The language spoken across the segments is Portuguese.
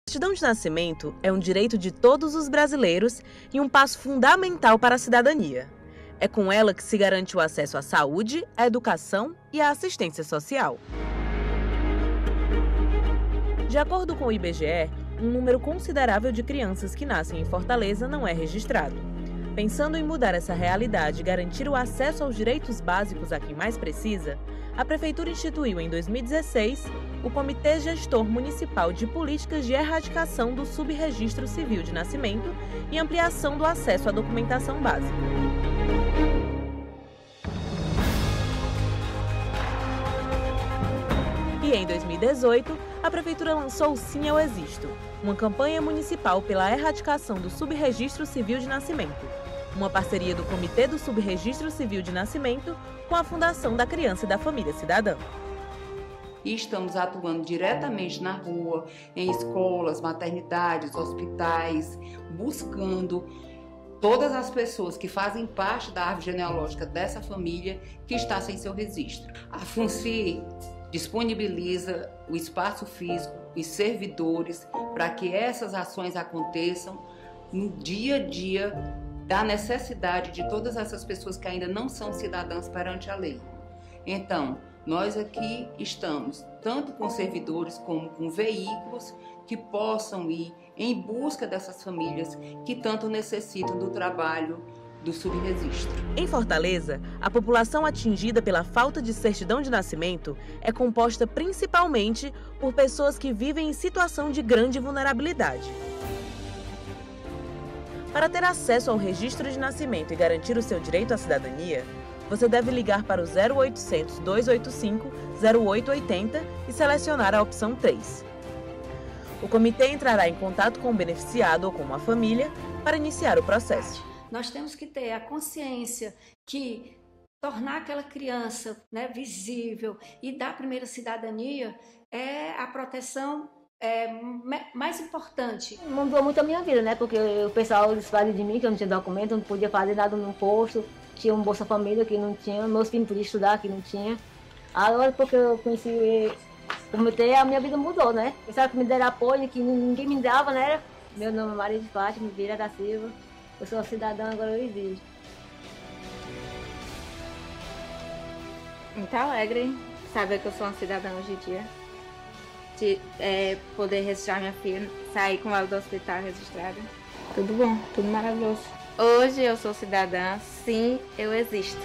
certidão de nascimento é um direito de todos os brasileiros e um passo fundamental para a cidadania. É com ela que se garante o acesso à saúde, à educação e à assistência social. De acordo com o IBGE, um número considerável de crianças que nascem em Fortaleza não é registrado. Pensando em mudar essa realidade e garantir o acesso aos direitos básicos a quem mais precisa, a Prefeitura instituiu em 2016 o Comitê Gestor Municipal de Políticas de Erradicação do Subregistro Civil de Nascimento e ampliação do acesso à documentação básica. E em 2018, a Prefeitura lançou o Sim Eu Existo, uma campanha municipal pela erradicação do Subregistro Civil de Nascimento, uma parceria do Comitê do Subregistro Civil de Nascimento com a Fundação da Criança e da Família Cidadã. E estamos atuando diretamente na rua, em escolas, maternidades, hospitais, buscando todas as pessoas que fazem parte da árvore genealógica dessa família que está sem seu registro. A FUNCI disponibiliza o espaço físico e servidores para que essas ações aconteçam no dia a dia da necessidade de todas essas pessoas que ainda não são cidadãs perante a lei. Então, nós aqui estamos tanto com servidores como com veículos que possam ir em busca dessas famílias que tanto necessitam do trabalho do subregistro. Em Fortaleza, a população atingida pela falta de certidão de nascimento é composta principalmente por pessoas que vivem em situação de grande vulnerabilidade. Para ter acesso ao registro de nascimento e garantir o seu direito à cidadania, você deve ligar para o 0800 285 0880 e selecionar a opção 3. O comitê entrará em contato com o beneficiado ou com uma família para iniciar o processo. Nós temos que ter a consciência que tornar aquela criança, né, visível e dar a primeira cidadania é a proteção mais importante. Mudou muito a minha vida, né? Porque o pessoal fazia de mim que eu não tinha documento, não podia fazer nada no posto, tinha um Bolsa Família que não tinha, meus filhos não podiam estudar que não tinha. Agora, porque eu conheci o comitê, a minha vida mudou, né? Pensaram que me deram apoio, que ninguém me dava, né? Meu nome é Maria de Fátima Vieira da Silva, eu sou cidadã, agora eu existo. Muito alegre saber que eu sou uma cidadã hoje em dia. De poder registrar minha filha, sair com ela do hospital registrada. Tudo bom, tudo maravilhoso. Hoje eu sou cidadã, sim, eu existo.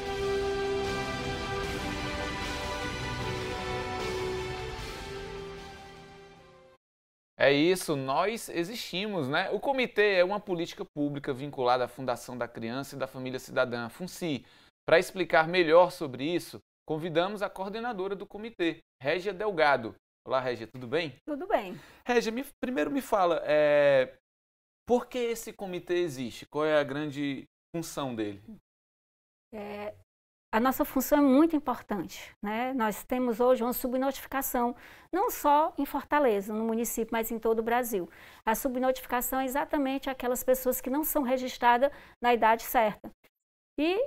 É isso, nós existimos, né? O comitê é uma política pública vinculada à Fundação da Criança e da Família Cidadã, a FUNCI. Para explicar melhor sobre isso, convidamos a coordenadora do comitê, Régia Delgado. Olá, Régia, tudo bem? Tudo bem. Régia, primeiro me fala, por que esse comitê existe? Qual é a grande função dele? A nossa função é muito importante, né? Nós temos hoje uma subnotificação, não só em Fortaleza, no município, mas em todo o Brasil. A subnotificação é exatamente aquelas pessoas que não são registradas na idade certa. E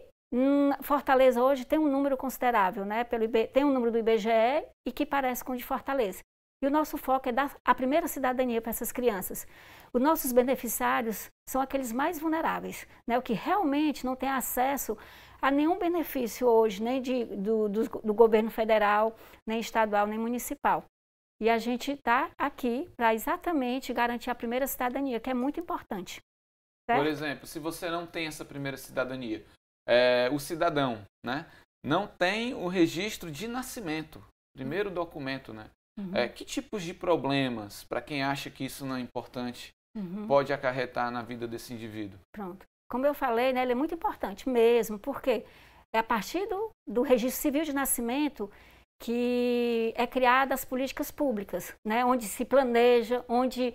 Fortaleza hoje tem um número considerável, né? Tem um número do IBGE e que parece com o de Fortaleza. E o nosso foco é dar a primeira cidadania para essas crianças. Os nossos beneficiários são aqueles mais vulneráveis, né? O que realmente não tem acesso a nenhum benefício hoje, nem do governo federal, nem estadual, nem municipal. E a gente está aqui para exatamente garantir a primeira cidadania, que é muito importante. Certo? Por exemplo, se você não tem essa primeira cidadania, o cidadão, né, não tem o registro de nascimento, primeiro documento, né? Que tipos de problemas, para quem acha que isso não é importante, pode acarretar na vida desse indivíduo? Pronto. Como eu falei, né, ele é muito importante mesmo, porque é a partir do registro civil de nascimento que é criada as políticas públicas, né, onde se planeja, onde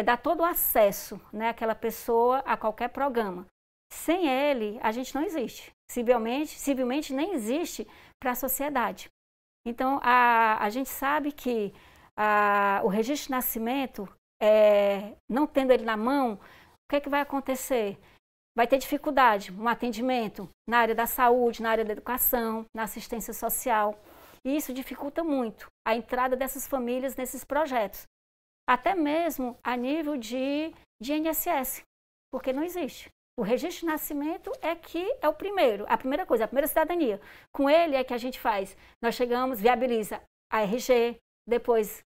dá todo o acesso, né, àquela pessoa a qualquer programa. Sem ele, a gente não existe. Civilmente nem existe para a sociedade. Então, a gente sabe que o registro de nascimento, não tendo ele na mão, o que é que vai acontecer? Vai ter dificuldade no atendimento na área da saúde, na área da educação, na assistência social. E isso dificulta muito a entrada dessas famílias nesses projetos. até mesmo a nível de INSS, porque não existe. O registro de nascimento é que é o primeiro, a primeira coisa, a primeira cidadania. Com ele é que a gente faz, nós chegamos, viabiliza a RG, depois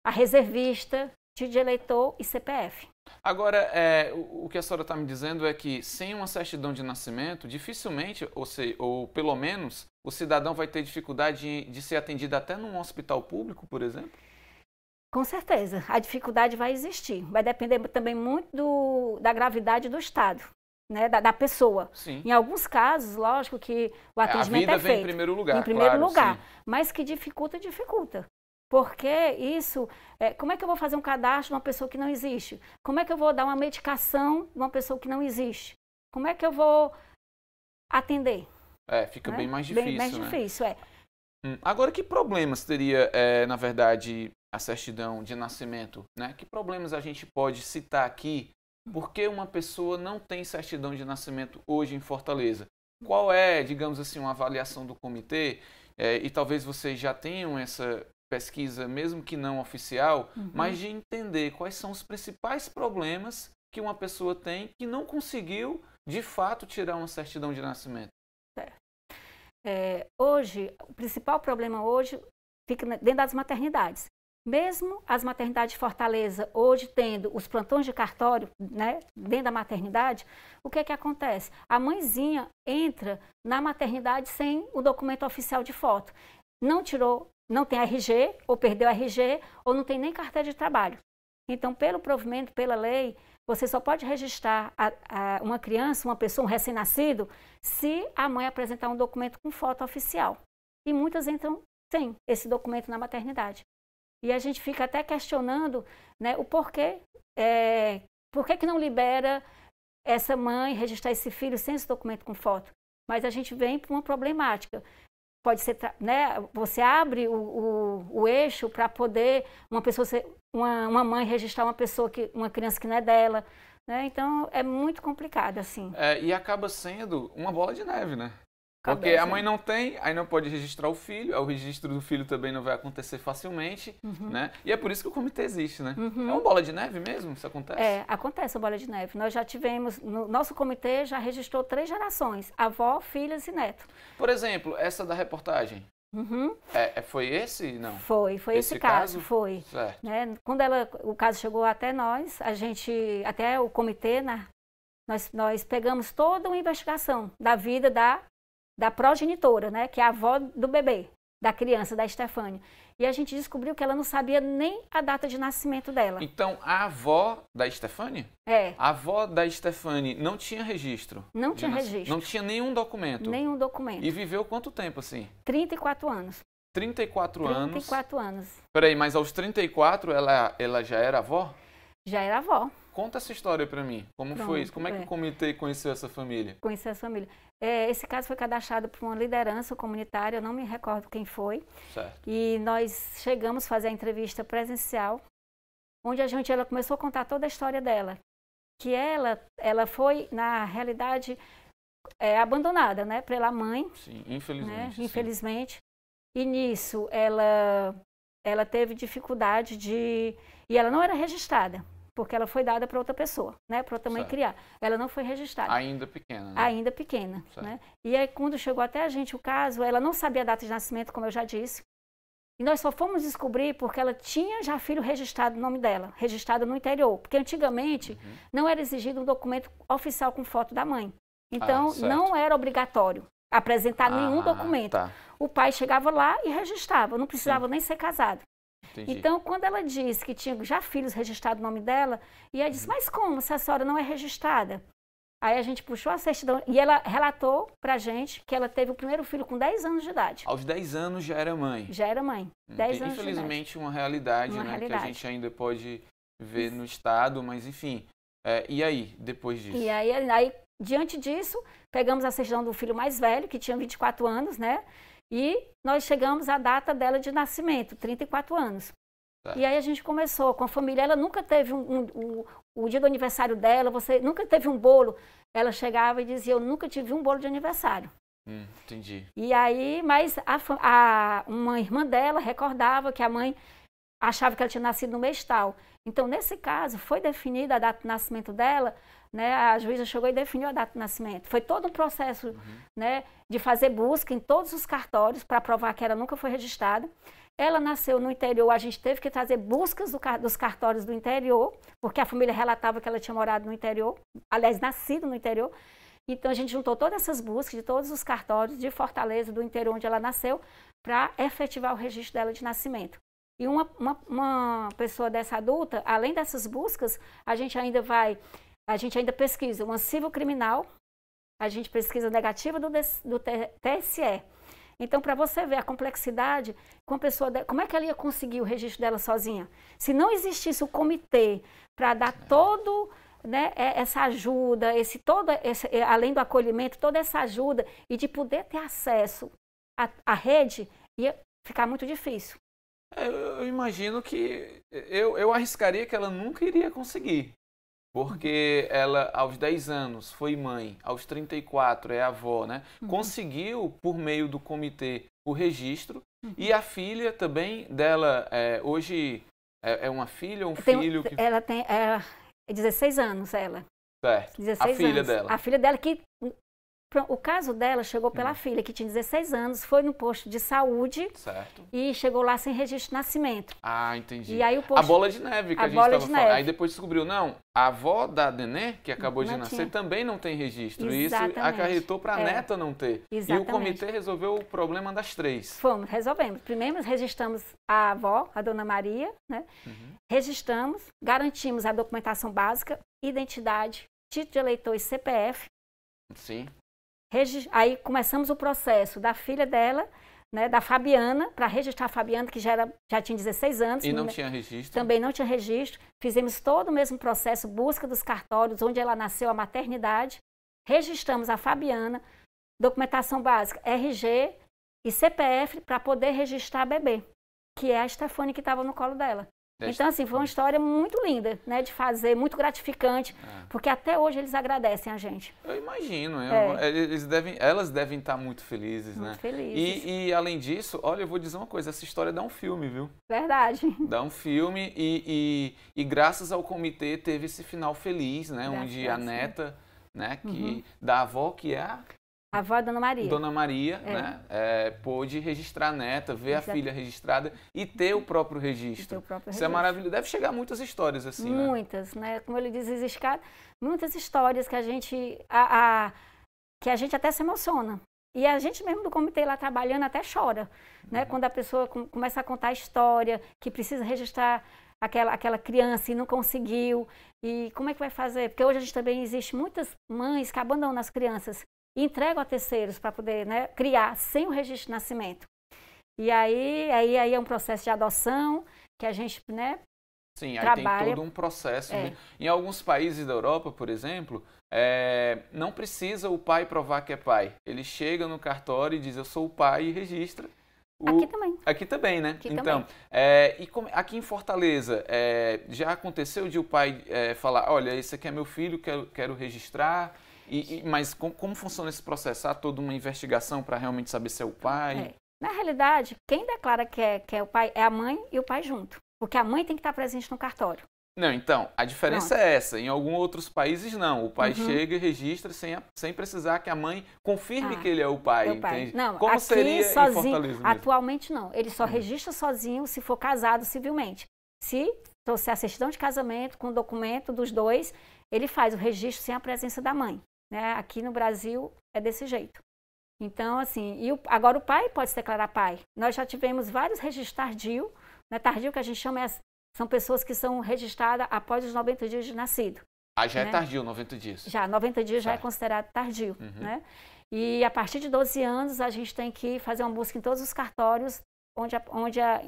a reservista, título de eleitor e CPF. Agora, o que a senhora está me dizendo é que sem uma certidão de nascimento, dificilmente, ou pelo menos, o cidadão vai ter dificuldade de ser atendido até num hospital público, por exemplo? Com certeza, a dificuldade vai existir. Vai depender também muito da gravidade do estado, né, da pessoa. Sim. Em alguns casos, lógico que o atendimento a vida é feito vem em primeiro lugar, em primeiro claro, lugar, sim. mas que dificulta. Porque isso, como é que eu vou fazer um cadastro de uma pessoa que não existe? Como é que eu vou dar uma medicação de uma pessoa que não existe? Como é que eu vou atender? Fica né? bem mais difícil, Bem mais né? difícil, Agora, que problemas teria, na verdade, a certidão de nascimento, né? Que problemas a gente pode citar aqui? Por que uma pessoa não tem certidão de nascimento hoje em Fortaleza? Qual é, digamos assim, uma avaliação do comitê? E talvez vocês já tenham essa pesquisa, mesmo que não oficial, mas de entender quais são os principais problemas que uma pessoa tem que não conseguiu, de fato, tirar uma certidão de nascimento. Hoje, o principal problema hoje fica dentro das maternidades. Mesmo as maternidades de Fortaleza, hoje tendo os plantões de cartório, né, dentro da maternidade, o que é que acontece? A mãezinha entra na maternidade sem o documento oficial de foto. Não tem RG, ou perdeu RG, ou não tem nem carteira de trabalho. Então, pelo provimento, pela lei, você só pode registrar uma criança, uma pessoa, um recém-nascido, se a mãe apresentar um documento com foto oficial. E muitas entram sem esse documento na maternidade. E a gente fica até questionando, né, o porquê, por que não libera essa mãe registrar esse filho sem esse documento com foto? Mas a gente vem para uma problemática. Pode ser, né, você abre o eixo para poder uma mãe registrar uma criança que não é dela, né? Então é muito complicado assim. E acaba sendo uma bola de neve, né? Porque a mãe não tem, aí não pode registrar o filho, o registro do filho também não vai acontecer facilmente, né? E é por isso que o comitê existe, né? É uma bola de neve mesmo, isso acontece? Acontece a bola de neve. Nós já tivemos, nosso comitê já registrou 3 gerações, avó, filhas e neto. Por exemplo, essa da reportagem, foi esse, não? Foi esse caso, foi. Certo. Né? Quando o caso chegou até nós, até o comitê, nós pegamos toda uma investigação da vida da progenitora, né, que é a avó do bebê, da criança, da Estefânia. E a gente descobriu que ela não sabia nem a data de nascimento dela. Então, a avó da Estefânia? A avó da Estefânia não tinha registro? Não tinha registro. Não tinha nenhum documento? Nenhum documento. E viveu quanto tempo assim? 34 anos. 34 anos? 34 anos. Peraí, mas aos 34 ela já era avó? Já era avó. Conta essa história para mim. Como foi isso? Como é que o comitê conheceu essa família? Conheceu essa família. Esse caso foi cadastrado por uma liderança comunitária, eu não me recordo quem foi. Certo. E nós chegamos a fazer a entrevista presencial, onde ela começou a contar toda a história dela. Que ela foi, na realidade, abandonada, né, pela mãe. Sim, infelizmente. Né, sim. Infelizmente. E nisso, ela teve dificuldade e ela não era registrada. Porque ela foi dada para outra pessoa, né? Para outra mãe criar. Ela não foi registrada. Ainda pequena, né? Ainda pequena, né? E aí, quando chegou até a gente o caso, ela não sabia a data de nascimento, como eu já disse. E nós só fomos descobrir porque ela tinha já filho registrado no nome dela, registrado no interior. Porque antigamente não era exigido um documento oficial com foto da mãe. Então, não era obrigatório apresentar nenhum documento. Tá. O pai chegava lá e registrava, não precisava nem ser casado. Entendi. Então, quando ela disse que tinha já filhos registrados no nome dela, e ela disse, mas como se a senhora não é registrada? Aí a gente puxou a certidão e ela relatou pra gente que ela teve o primeiro filho com 10 anos de idade. Aos 10 anos já era mãe? Já era mãe, 10 anos de idade. Infelizmente uma realidade, né, que a gente ainda pode ver no estado, mas enfim. E aí, depois disso? E aí, diante disso, pegamos a certidão do filho mais velho, que tinha 24 anos, né? E nós chegamos à data dela de nascimento, 34 anos. E aí a gente começou com a família. Ela nunca teve o dia do aniversário dela, nunca teve um bolo. Ela chegava e dizia, eu nunca tive um bolo de aniversário. Entendi. E aí, mas uma irmã dela recordava que a mãe achava que ela tinha nascido no mês tal. Então, nesse caso, foi definida a data de nascimento dela, né, a juíza chegou e definiu a data de nascimento. Foi todo um processo, né, de fazer busca em todos os cartórios para provar que ela nunca foi registrada. Ela nasceu no interior, a gente teve que trazer buscas dos cartórios do interior, porque a família relatava que ela tinha morado no interior, aliás, nascido no interior. Então, a gente juntou todas essas buscas de todos os cartórios de Fortaleza, do interior onde ela nasceu, para efetivar o registro dela de nascimento. E uma pessoa dessa adulta, além dessas buscas, a gente ainda pesquisa uma civil criminal, a gente pesquisa negativa do TSE. Então, para você ver a complexidade, com a pessoa como é que ela ia conseguir o registro dela sozinha? Se não existisse o comitê para dar todo, né, essa ajuda, além do acolhimento, toda essa ajuda e de poder ter acesso à rede, ia ficar muito difícil. Eu imagino que eu arriscaria que ela nunca iria conseguir. Porque ela, aos 10 anos, foi mãe, aos 34 é avó, né? Conseguiu, por meio do comitê, o registro. E a filha também dela, hoje, é uma filha ou um filho? Ela tem 16 anos, ela. Certo, 16 a filha anos. dela. A filha dela que... O caso dela chegou pela filha, que tinha 16 anos, foi no posto de saúde. Certo. E chegou lá sem registro de nascimento. Ah, entendi. E aí o posto... A bola de neve que a gente estava falando. Aí depois descobriu, não, a avó da Nenê, que acabou de nascer, também não tem registro. Exatamente. Isso acarretou para a neta não ter. Exatamente. E o comitê resolveu o problema das 3. Resolvemos. Primeiro registramos a avó, a dona Maria, né? Registramos, garantimos a documentação básica, identidade, título de eleitor e CPF. Sim. Aí começamos o processo da filha dela, né, da Fabiana, para registrar a Fabiana, que já tinha 16 anos. E não tinha registro. Também não tinha registro. Fizemos todo o mesmo processo, busca dos cartórios, onde ela nasceu, a maternidade. Registramos a Fabiana, documentação básica, RG e CPF, para poder registrar a bebê, que é a Stefane que estava no colo dela. Então, assim, foi uma história muito linda, né, de fazer, muito gratificante, porque até hoje eles agradecem a gente. Eu imagino, elas devem estar muito felizes, muito né? Felizes. E além disso, olha, eu vou dizer uma coisa, essa história dá um filme, viu? Verdade. Dá um filme e graças ao comitê teve esse final feliz, né? Onde a neta, né, da avó, que é a avó é Dona Maria. Dona Maria, né? Pôde registrar a neta, ver a filha registrada e ter o próprio registro. Isso é maravilhoso. Deve chegar muitas histórias assim, muitas, né? Como ele diz, existem muitas histórias que a gente até se emociona. E a gente mesmo do comitê lá trabalhando até chora, né? Quando a pessoa começa a contar a história, que precisa registrar aquela criança e não conseguiu. E como é que vai fazer? Porque hoje a gente também existe muitas mães que abandonam as crianças e entregam a terceiros para poder, né, criar sem o registro de nascimento. E aí é um processo de adoção que a gente, né, sim, trabalha. Aí tem todo um processo. Né? Em alguns países da Europa, por exemplo, não precisa o pai provar que é pai. Ele chega no cartório e diz, eu sou o pai e registra. Aqui também. Aqui também, né? Aqui então, aqui em Fortaleza, já aconteceu de o pai falar, olha, esse aqui é meu filho, quero registrar... Mas como funciona esse processo? Há toda uma investigação para realmente saber se é o pai? Na realidade, quem declara que é o pai é a mãe e o pai junto. Porque a mãe tem que estar presente no cartório. Não, então, a diferença é essa. Em alguns outros países, não. O pai chega e registra sem precisar que a mãe confirme que ele é o pai. Entende? Não, como aqui seria sozinho, em Fortaleza mesmo? Atualmente, não. Ele só registra sozinho se for casado civilmente. Se trouxer a certidão de casamento com o documento dos dois, ele faz o registro sem a presença da mãe. Né? Aqui no Brasil é desse jeito. Então, assim, agora o pai pode se declarar pai. Nós já tivemos vários registros tardio, né? Tardio que a gente chama são pessoas que são registradas após os 90 dias de nascido. Já é tardio, 90 dias. Já, 90 dias já é considerado tardio, né? E a partir de 12 anos a gente tem que fazer uma busca em todos os cartórios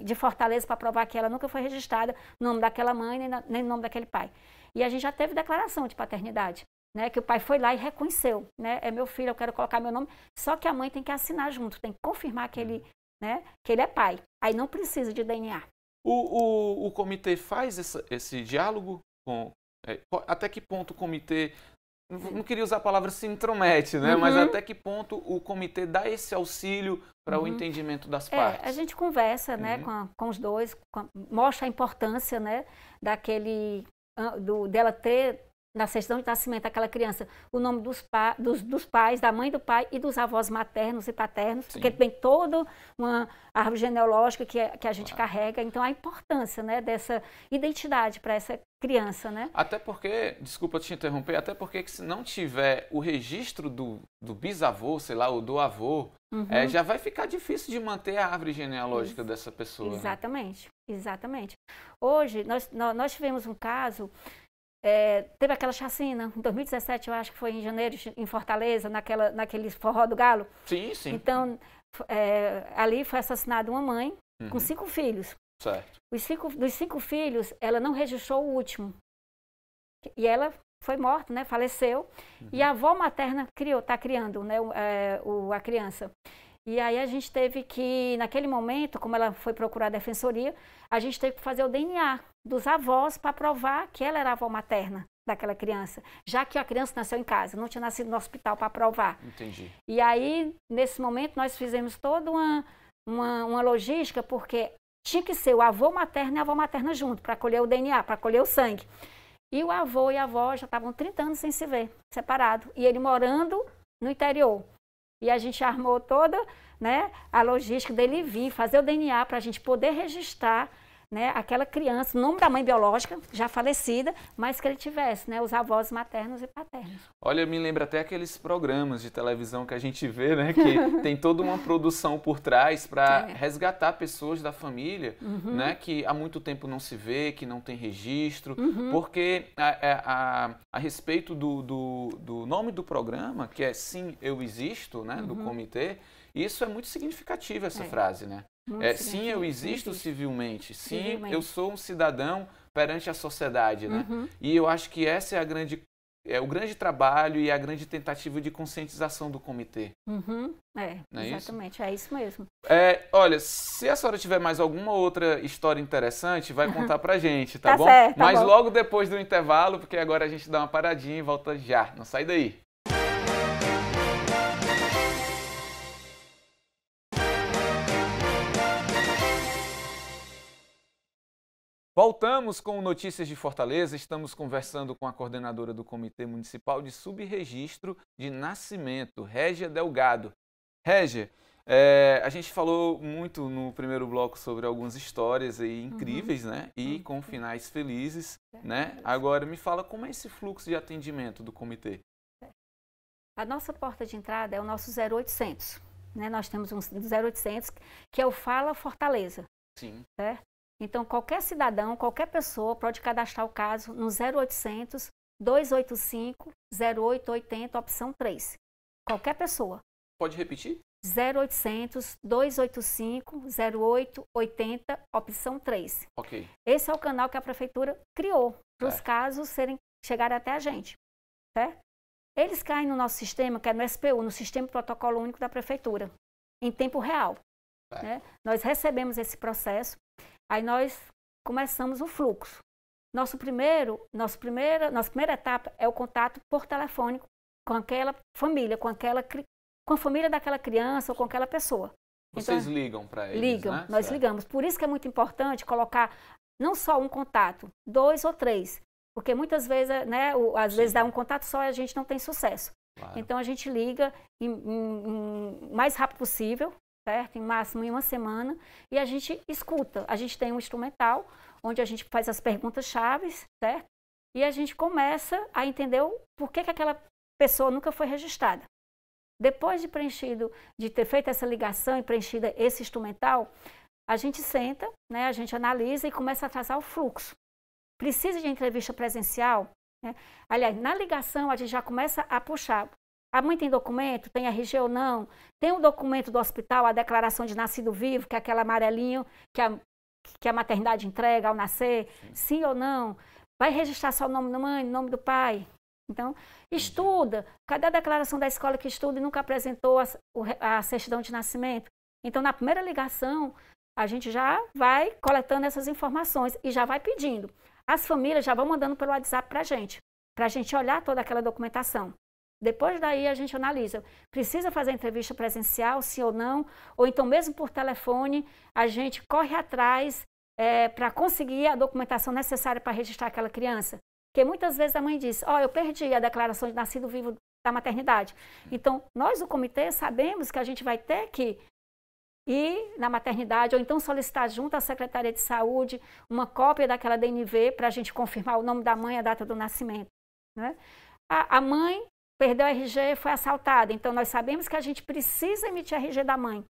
de Fortaleza para provar que ela nunca foi registrada no nome daquela mãe nem no nome daquele pai. E a gente já teve declaração de paternidade. Né, que o pai foi lá e reconheceu, né, é meu filho, eu quero colocar meu nome, só que a mãe tem que assinar junto, tem que confirmar que ele é pai, aí não precisa de DNA. O comitê faz esse diálogo? Até que ponto o comitê não queria usar a palavra se intromete, né? Mas até que ponto o comitê dá esse auxílio para o entendimento das partes? A gente conversa, né, com os dois, mostra a importância, né, dela ter na certidão de nascimento aquela criança o nome dos pais, da mãe, do pai e dos avós maternos e paternos, porque tem toda uma árvore genealógica que a gente carrega. Então, a importância, né, dessa identidade para essa criança, né? Até porque, desculpa te interromper, até porque se não tiver o registro do bisavô, sei lá, ou do avô, já vai ficar difícil de manter a árvore genealógica dessa pessoa. Exatamente, né? Exatamente. Hoje, nós tivemos um caso, teve aquela chacina, em 2017, eu acho que foi em janeiro, em Fortaleza, naquele forró do galo. Sim, sim. Então, ali foi assassinada uma mãe com 5 filhos. Certo. Dos 5 filhos, ela não registrou o último. E ela foi morta, né? Faleceu. E a avó materna está criando, né? A criança. E aí a gente teve que, naquele momento, como ela foi procurar a defensoria, a gente teve que fazer o DNA dos avós para provar que ela era a avó materna daquela criança, já que a criança nasceu em casa, não tinha nascido no hospital para provar. Entendi. E aí, nesse momento, nós fizemos toda uma logística, porque tinha que ser o avô materno e a avó materna junto, para colher o DNA, para colher o sangue. E o avô e a avó já estavam 30 anos sem se ver, separado. E ele morando no interior. E a gente armou toda, né, a logística dele vir, fazer o DNA para a gente poder registrar, né, aquela criança, o nome da mãe biológica, já falecida, mas que ele tivesse, né, os avós maternos e paternos. Olha, me lembra até aqueles programas de televisão que a gente vê, né, que tem toda uma produção por trás para resgatar pessoas da família, né, que há muito tempo não se vê, que não tem registro, porque a respeito do nome do programa, que é Sim, Eu Existo, né, do comitê, isso é muito significativo, essa frase, né? Sim, eu existo civilmente. Sim, eu sou um cidadão perante a sociedade, né? E eu acho que essa é o grande trabalho e a grande tentativa de conscientização do comitê. Exatamente, é isso mesmo. Olha, se a senhora tiver mais alguma outra história interessante, vai contar pra gente, tá bom? Certo, tá Mas bom. logo depois do intervalo, porque agora a gente dá uma paradinha e volta já. Não sai daí. Voltamos com Notícias de Fortaleza. Estamos conversando com a coordenadora do Comitê Municipal de Subregistro de Nascimento, Régia Delgado. Régia, a gente falou muito no primeiro bloco sobre algumas histórias aí incríveis, né? E com finais felizes, né? Agora me fala como é esse fluxo de atendimento do comitê. A nossa porta de entrada é o nosso 0800, né? Nós temos um 0800 que é o Fala Fortaleza. Sim. Certo? Então, qualquer cidadão, qualquer pessoa pode cadastrar o caso no 0800 285 0880, opção 3. Qualquer pessoa. Pode repetir? 0800 285 0880, opção 3. Ok. Esse é o canal que a prefeitura criou para os casos chegarem até a gente. Certo? Eles caem no nosso sistema, que é no SPU, no Sistema Protocolo Único da Prefeitura, em tempo real. Né? Nós recebemos esse processo. Aí nós começamos o fluxo. Nossa primeira etapa é o contato por telefônico com aquela família, com a família daquela criança ou com aquela pessoa. Vocês ligam para eles, ligam, né? Nós ligamos. Por isso que é muito importante colocar não só um contato, 2 ou 3. Porque muitas vezes, né, às vezes dá um contato só e a gente não tem sucesso. Claro. Então a gente liga o mais rápido possível, certo? Em máximo em uma semana, e a gente escuta. A gente tem um instrumental, onde a gente faz as perguntas-chave, certo? E a gente começa a entender o porquê que aquela pessoa nunca foi registrada. Depois de ter feito essa ligação e preenchido esse instrumental, a gente senta, né? A gente analisa e começa a traçar o fluxo. Precisa de entrevista presencial, né? Aliás, na ligação a gente já começa a puxar. A mãe tem documento? Tem RG ou não? Tem um documento do hospital, a declaração de nascido vivo, que é aquele amarelinho que a maternidade entrega ao nascer? Sim ou não? Vai registrar só o nome da mãe, o nome do pai? Então, estuda. Cadê a declaração da escola que estuda e nunca apresentou a certidão de nascimento? Então, na primeira ligação, a gente já vai coletando essas informações e já vai pedindo. As famílias já vão mandando pelo WhatsApp para a gente. para a gente olhar toda aquela documentação. Depois daí a gente analisa, precisa fazer entrevista presencial, sim ou não, ou então mesmo por telefone, a gente corre atrás para conseguir a documentação necessária para registrar aquela criança. Porque muitas vezes a mãe diz, eu perdi a declaração de nascido vivo da maternidade. Então, nós do comitê sabemos que a gente vai ter que ir na maternidade, ou então solicitar junto à Secretaria de Saúde uma cópia daquela DNV para a gente confirmar o nome da mãe e a data do nascimento. Né? A mãe perdeu o RG, foi assaltada, então nós sabemos que a gente precisa emitir RG da mãe.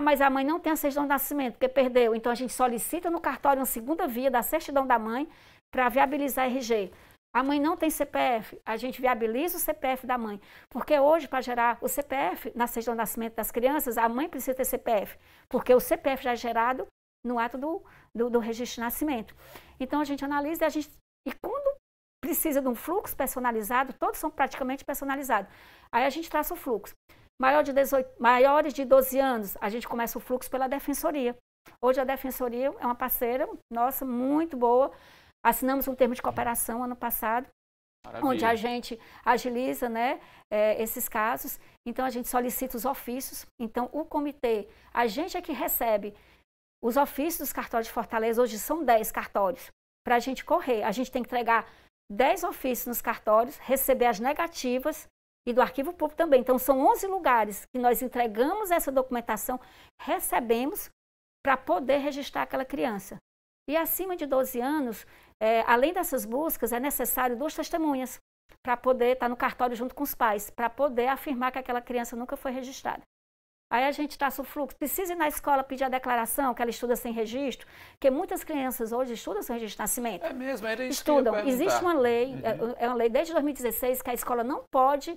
Mas a mãe não tem a certidão de nascimento, porque perdeu, então a gente solicita no cartório uma segunda via da certidão da mãe para viabilizar RG. A mãe não tem CPF, a gente viabiliza o CPF da mãe, porque hoje, para gerar o CPF na certidão de nascimento das crianças, a mãe precisa ter CPF, porque o CPF já é gerado no ato do registro de nascimento. Então a gente analisa e quando precisa de um fluxo personalizado, todos são praticamente personalizados. Aí a gente traça o fluxo. Maiores de 12 anos, a gente começa o fluxo pela Defensoria. Hoje a Defensoria é uma parceira nossa, muito boa. Assinamos um termo de cooperação ano passado, Maravilha. Onde a gente agiliza, né, esses casos. Então a gente solicita os ofícios. Então o comitê, a gente é que recebe os ofícios dos cartórios de Fortaleza. Hoje são 10 cartórios. Para a gente correr, a gente tem que entregar 10 ofícios nos cartórios, receber as negativas e do arquivo público também. Então, são 11 lugares que nós entregamos essa documentação, recebemos para poder registrar aquela criança. E acima de 12 anos, além dessas buscas, é necessário 2 testemunhas para poder estar no cartório junto com os pais, para poder afirmar que aquela criança nunca foi registrada. Aí a gente traça o fluxo. Precisa ir na escola pedir a declaração, que ela estuda sem registro, porque muitas crianças hoje estudam sem registro de nascimento. É mesmo, era isso estudam. que eu ia perguntar. Existe uma lei, é uma lei desde 2016, que a escola não pode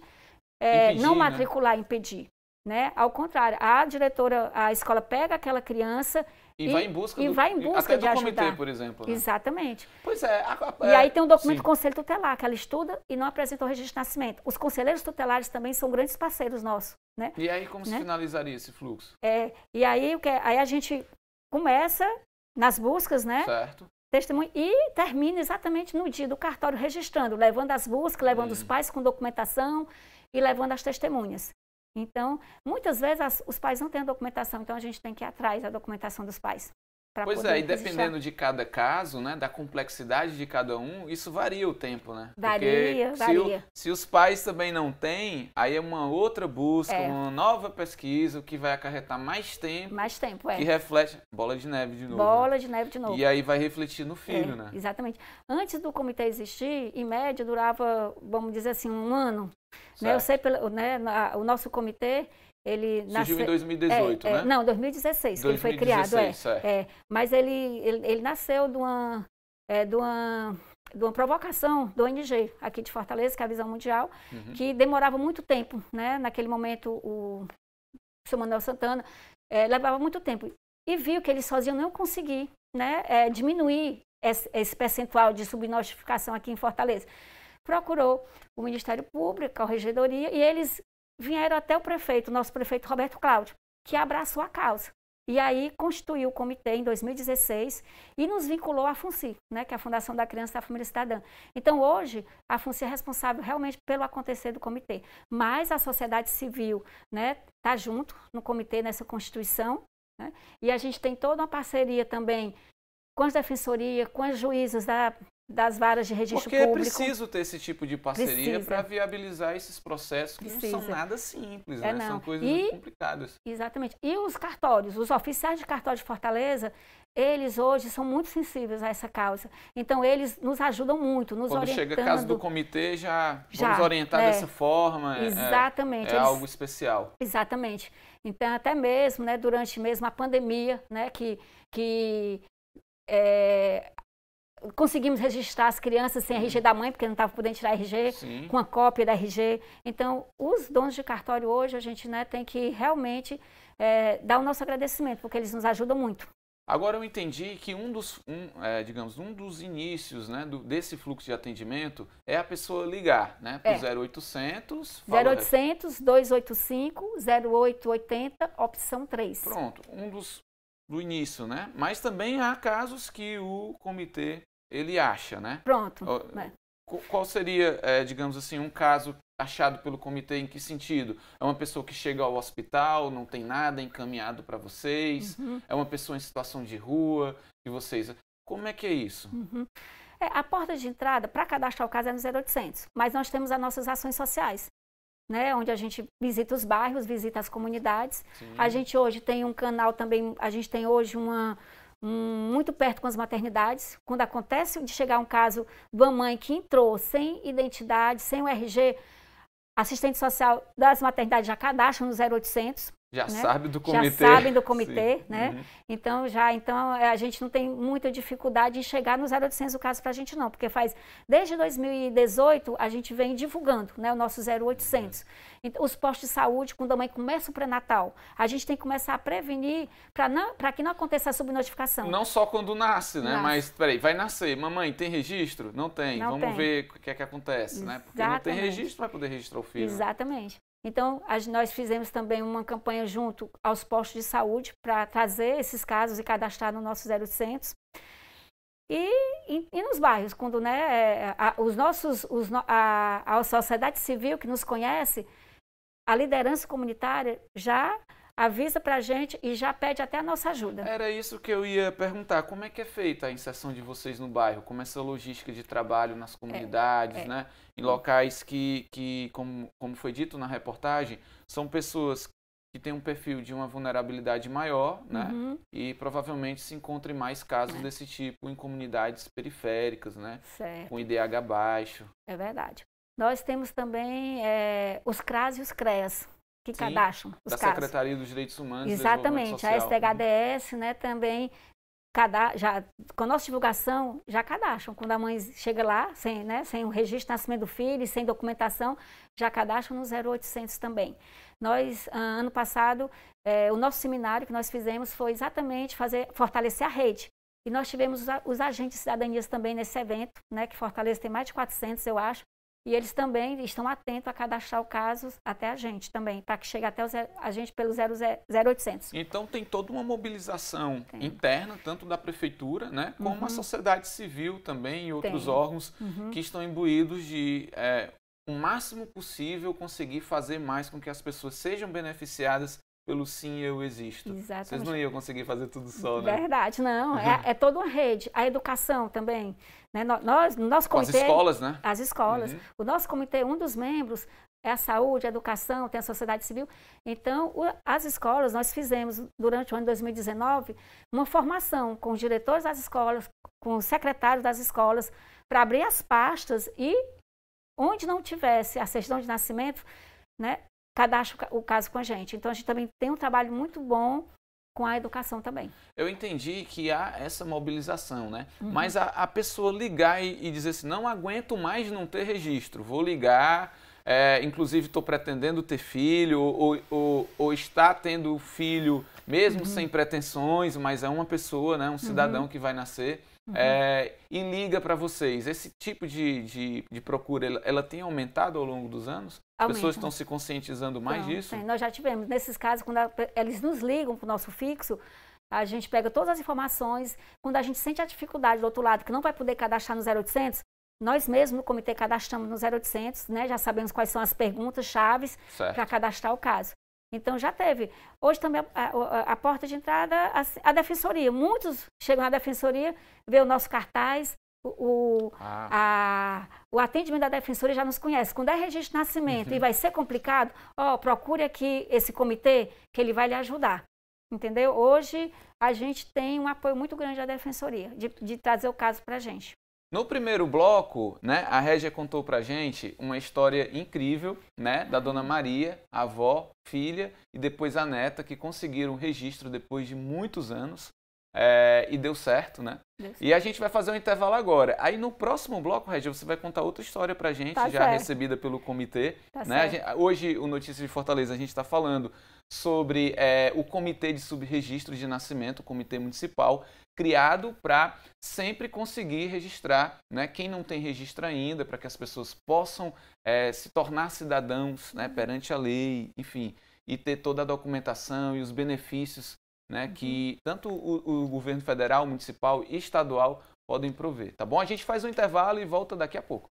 impedir, não matricular, impedir. Né? Ao contrário, a diretora, a escola pega aquela criança e vai em busca, até do comitê, por exemplo. Né? Exatamente. Pois é. E aí tem um documento do Conselho Tutelar, que ela estuda e não apresentou o registro de nascimento. Os conselheiros tutelares também são grandes parceiros nossos. Né? E aí como se finalizaria esse fluxo? E aí, aí a gente começa nas buscas, né? Certo. Testemunho, e termina exatamente no dia do cartório registrando, levando as buscas, levando os pais com documentação e levando as testemunhas. Então, muitas vezes os pais não têm a documentação, então a gente tem que ir atrás da documentação dos pais. Pois é, e dependendo de cada caso, né, da complexidade de cada um, isso varia o tempo, né? Varia. Se os pais também não têm, aí é uma outra busca, uma nova pesquisa, o que vai acarretar mais tempo. Mais tempo, Que reflete, bola de neve de novo. Bola de neve de novo. E aí vai refletir no filho, né? Exatamente. Antes do comitê existir, em média, durava, vamos dizer assim, 1 ano. Né? Eu sei, o nosso comitê, ele surgiu em 2018, né? Não, 2016, que ele foi criado. Mas ele nasceu de uma provocação do ONG aqui de Fortaleza, que é a Visão Mundial, que demorava muito tempo, né? Naquele momento, o Sr. Manuel Santana levava muito tempo. E viu que ele sozinho não conseguia, né, diminuir esse percentual de subnotificação aqui em Fortaleza. Procurou o Ministério Público, a Regedoria, e eles vieram até o prefeito, nosso prefeito Roberto Cláudio, que abraçou a causa. E aí constituiu o comitê em 2016 e nos vinculou à FUNCI, né, que é a Fundação da Criança e da Família Cidadã. Então, hoje, a FUNCI é responsável realmente pelo acontecer do comitê. Mas a sociedade civil, né, está junto no comitê, nessa constituição. Né, e a gente tem toda uma parceria também com as defensorias, com as juízas das varas de registro público. Porque é preciso ter esse tipo de parceria para viabilizar esses processos que não são nada simples, né? São coisas muito complicadas. Exatamente. E os cartórios, os oficiais de cartório de Fortaleza, eles hoje são muito sensíveis a essa causa. Então, eles nos ajudam muito, nos orientando. Quando chega a caso do comitê, já vamos orientar dessa forma. Exatamente. É algo especial. Exatamente. Então, até mesmo, né, durante mesmo a pandemia, né, conseguimos registrar as crianças sem RG da mãe, porque não estava podendo tirar RG, com a cópia da RG. Então, os donos de cartório hoje, a gente, né, tem que realmente dar o nosso agradecimento, porque eles nos ajudam muito. Agora eu entendi que um dos inícios, né, desse fluxo de atendimento é a pessoa ligar, né, para o 0800... 0800 285 0880, opção 3. Pronto, do início, né? Mas também há casos que o comitê, ele acha, né? Pronto. Qual seria, digamos assim, um caso achado pelo comitê em que sentido? É uma pessoa que chega ao hospital, não tem nada encaminhado para vocês? É uma pessoa em situação de rua, que vocês... Como é que é isso? A porta de entrada para cadastrar o caso é no 0800, mas nós temos as nossas ações sociais, né, onde a gente visita os bairros, visita as comunidades. Sim. A gente hoje tem um canal também, a gente tem hoje muito perto com as maternidades. Quando acontece de chegar um caso de uma mãe que entrou sem identidade, sem o RG, assistente social das maternidades já cadastram no 0800. Já, né? sabe do comitê. Já sabem do comitê, Sim. né? Então, a gente não tem muita dificuldade em chegar no 0800 o caso para a gente não, porque desde 2018 a gente vem divulgando, né, o nosso 0800. Então, os postos de saúde, quando a mãe começa o pré-natal, a gente tem que começar a prevenir para que não aconteça a subnotificação. Não só quando nasce, né? Mas, peraí, vai nascer. Mamãe, tem registro? Não tem. Vamos ver o que é que acontece, né? Porque não tem registro, vai poder registrar o filho. Exatamente. Então, nós fizemos também uma campanha junto aos postos de saúde para trazer esses casos e cadastrar no nosso 0800. E nos bairros, quando, né, a sociedade civil que nos conhece, a liderança comunitária já avisa para a gente e já pede até a nossa ajuda. Era isso que eu ia perguntar. Como é que é feita a inserção de vocês no bairro? Como é essa logística de trabalho nas comunidades, né? Em locais que como foi dito na reportagem, são pessoas que têm um perfil de uma vulnerabilidade maior, né? E provavelmente se encontrem mais casos desse tipo em comunidades periféricas, né? Certo. Com IDH baixo. É verdade. Nós temos também os CRAS e os CREAS, que cadastram os da casos. Secretaria dos Direitos Humanos. Exatamente, a STHDS, né, também, com a nossa divulgação, já cadastram. Quando a mãe chega lá, sem o registro de nascimento do filho, sem documentação, já cadastram no 0800 também. Nós, ano passado, o nosso seminário que nós fizemos foi exatamente fortalecer a rede. E nós tivemos os agentes de cidadanias também nesse evento, né, que Fortaleza tem mais de 400, eu acho. E eles também estão atentos a cadastrar o caso até a gente também, para que chegue até a gente pelo 0800. Então tem toda uma mobilização interna, tanto da prefeitura, né, como a sociedade civil também e outros órgãos que estão imbuídos de o máximo possível conseguir fazer mais com que as pessoas sejam beneficiadas pelo Sim, Eu Existo. Exatamente. Vocês não iam conseguir fazer tudo só, né? Verdade, não. É toda uma rede. A educação também. Né? Nós, no nosso comitê... As escolas, né? As escolas. O nosso comitê, um dos membros é a saúde, a educação, tem a sociedade civil. Então, as escolas, nós fizemos, durante o ano de 2019, uma formação com os diretores das escolas, com os secretários das escolas, para abrir as pastas e, onde não tivesse a certidão de nascimento, né, cadastra o caso com a gente. Então, a gente também tem um trabalho muito bom com a educação também. Eu entendi que há essa mobilização, né? Mas a pessoa ligar e dizer assim, não aguento mais não ter registro, vou ligar, inclusive estou pretendendo ter filho, ou está tendo filho mesmo sem pretensões, mas é uma pessoa, né, um cidadão que vai nascer, e liga para vocês. Esse tipo de procura, ela tem aumentado ao longo dos anos? As pessoas estão se conscientizando mais disso? Nós já tivemos. Nesses casos, quando eles nos ligam para o nosso fixo, a gente pega todas as informações. Quando a gente sente a dificuldade do outro lado, que não vai poder cadastrar no 0800, nós mesmos no comitê cadastramos no 0800, né? Já sabemos quais são as perguntas chaves para cadastrar o caso. Então, já teve. Hoje também a porta de entrada, a defensoria. Muitos chegam na defensoria, vê o nosso cartaz, o atendimento da defensoria já nos conhece. Quando é registro de nascimento e vai ser complicado, procure aqui esse comitê que ele vai lhe ajudar. Entendeu? Hoje a gente tem um apoio muito grande da defensoria, de trazer o caso para a gente. No primeiro bloco, né, a Régia contou pra gente uma história incrível, né, da Dona Maria, a avó, filha e depois a neta, que conseguiram o registro depois de muitos anos e deu certo, né? E a gente vai fazer um intervalo agora. Aí no próximo bloco, Régia, você vai contar outra história pra gente, já recebida pelo comitê. Né? Hoje, o Notícias de Fortaleza, a gente está falando sobre o Comitê de Subregistro de Nascimento, o Comitê Municipal, criado para sempre conseguir registrar, né, quem não tem registro ainda, para que as pessoas possam se tornar cidadãos, né, perante a lei, enfim, e ter toda a documentação e os benefícios, né, que tanto o governo federal, municipal e estadual podem prover, tá bom? A gente faz um intervalo e volta daqui a pouco.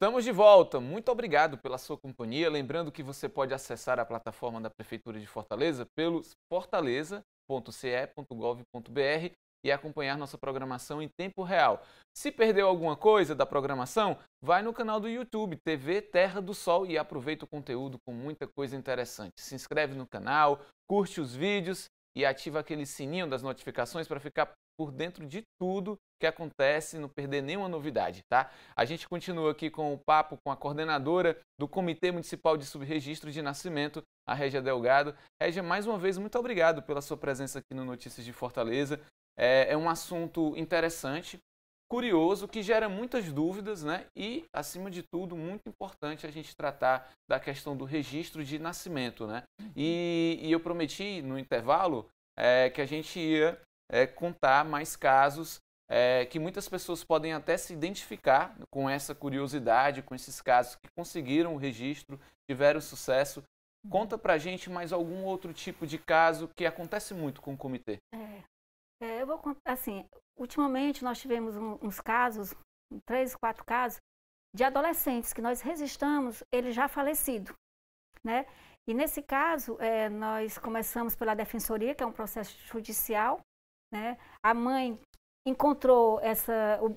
Estamos de volta. Muito obrigado pela sua companhia. Lembrando que você pode acessar a plataforma da Prefeitura de Fortaleza pelo fortaleza.ce.gov.br e acompanhar nossa programação em tempo real. Se perdeu alguma coisa da programação, vai no canal do YouTube, TV Terra do Sol, e aproveita o conteúdo com muita coisa interessante. Se inscreve no canal, curte os vídeos e ativa aquele sininho das notificações para ficar por dentro de tudo que acontece e não perder nenhuma novidade, tá? A gente continua aqui com o papo com a coordenadora do Comitê Municipal de Subregistro de Nascimento, a Régia Delgado. Régia, mais uma vez, muito obrigado pela sua presença aqui no Notícias de Fortaleza. É um assunto interessante, curioso, que gera muitas dúvidas, né? E, acima de tudo, muito importante a gente tratar da questão do registro de nascimento, né? E eu prometi no intervalo que a gente ia contar mais casos que muitas pessoas podem até se identificar com essa curiosidade, com esses casos que conseguiram o registro, tiveram sucesso. Conta pra gente mais algum outro tipo de caso que acontece muito com o comitê. Eu vou contar, assim, ultimamente nós tivemos uns casos, 3, 4 casos, de adolescentes que nós registramos, ele já falecido, né? E nesse caso, nós começamos pela defensoria, que é um processo judicial, né? A mãe encontrou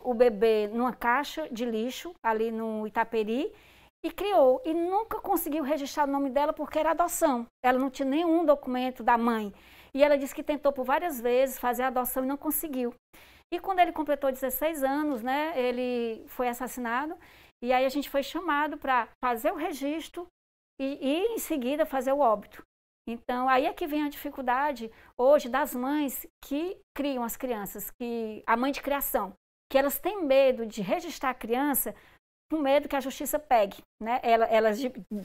o bebê numa caixa de lixo, ali no Itaperi, e criou, e nunca conseguiu registrar o nome dela porque era adoção. Ela não tinha nenhum documento da mãe. E ela disse que tentou por várias vezes fazer a adoção e não conseguiu. E quando ele completou 16 anos, né, ele foi assassinado, e aí a gente foi chamado para fazer o registro e em seguida fazer o óbito. Então, aí é que vem a dificuldade hoje das mães que criam as crianças, a mãe de criação, que elas têm medo de registrar a criança com medo que a justiça pegue, né? Elas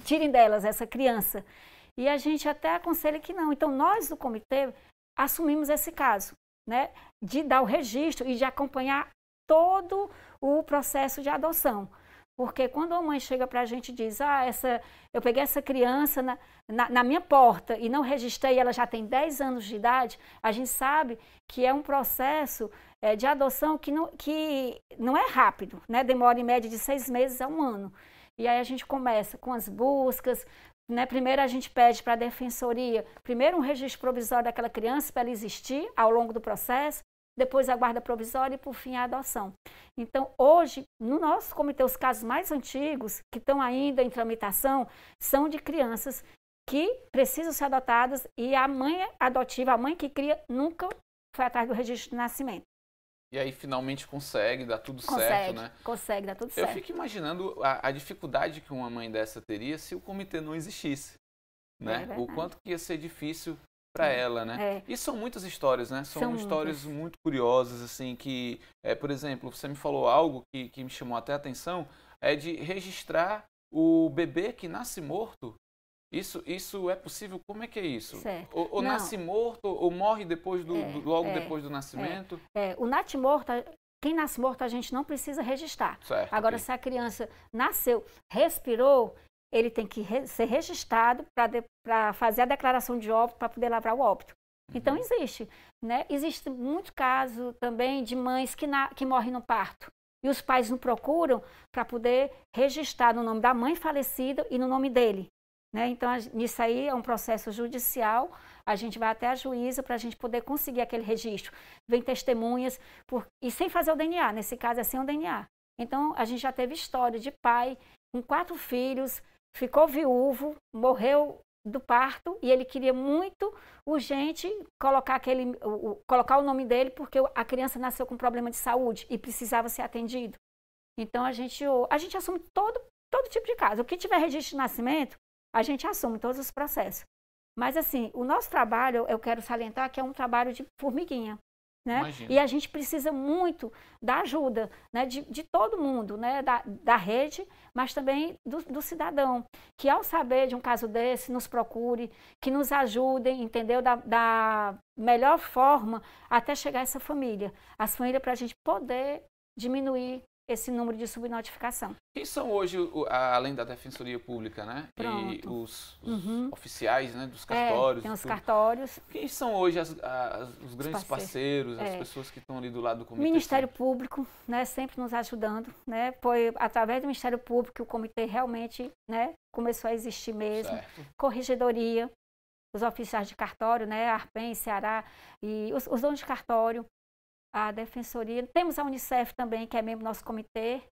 tirem delas essa criança. E a gente até aconselha que não. Então, nós do comitê assumimos esse caso, né, de dar o registro e de acompanhar todo o processo de adoção. Porque quando a mãe chega para a gente e diz, eu peguei essa criança na minha porta e não registrei, ela já tem 10 anos de idade, a gente sabe que é um processo de adoção que não é rápido, né? Demora em média de 6 meses a 1 ano. E aí a gente começa com as buscas, né? Primeiro a gente pede para a defensoria, primeiro um registro provisório daquela criança para ela existir ao longo do processo, depois a guarda provisória e, por fim, a adoção. Então, hoje, no nosso comitê, os casos mais antigos, que estão ainda em tramitação, são de crianças que precisam ser adotadas e a mãe adotiva, a mãe que cria, nunca foi atrás do registro de nascimento. E aí, finalmente, consegue dar tudo certo, né? Consegue dar tudo certo. Eu fico imaginando a dificuldade que uma mãe dessa teria se o comitê não existisse, né? O quanto que ia ser difícil para ela, né? E são muitas histórias, né? São histórias muito curiosas, assim, que, por exemplo, você me falou algo que me chamou até a atenção, de registrar o bebê que nasce morto. Isso é possível? Como é que é isso? Ou nasce morto, ou morre depois logo depois do nascimento? O natimorto, quem nasce morto a gente não precisa registrar. Certo, agora, se a criança nasceu, respirou, ele tem que ser registrado para fazer a declaração de óbito, para poder lavrar o óbito. Então, existe, né? Existe muito caso também de mães que morrem no parto. E os pais não procuram para poder registrar no nome da mãe falecida e no nome dele. Né? Então, isso aí é um processo judicial, a gente vai até a juíza para a gente poder conseguir aquele registro. Vem testemunhas, e sem fazer o DNA, nesse caso é sem o DNA. Então, a gente já teve história de pai com 4 filhos, ficou viúvo, morreu do parto e ele queria muito, urgente, colocar o nome dele porque a criança nasceu com problema de saúde e precisava ser atendido. Então, a gente assume todo tipo de caso. O que tiver registro de nascimento, a gente assume todos os processos. Mas, assim, o nosso trabalho, eu quero salientar que é um trabalho de formiguinha, né? E a gente precisa muito da ajuda, né, de todo mundo, né, da rede, mas também do cidadão, que ao saber de um caso desse, nos procure, que nos ajudem, entendeu? Da melhor forma até chegar a essa família. As famílias para a gente poder diminuir esse número de subnotificação. Quem são hoje, além da Defensoria Pública, né? Pronto. E os oficiais, né? Dos cartórios. Tem os cartórios. Quem são hoje os grandes parceiros, as pessoas que estão ali do lado do comitê? Ministério Público, né? Sempre nos ajudando, né? Foi através do Ministério Público que o comitê realmente, né? Começou a existir mesmo. Certo. Corregedoria, os oficiais de cartório, né? Arpen, Ceará, e os donos de cartório, a Defensoria. Temos a Unicef também, que é membro do nosso comitê,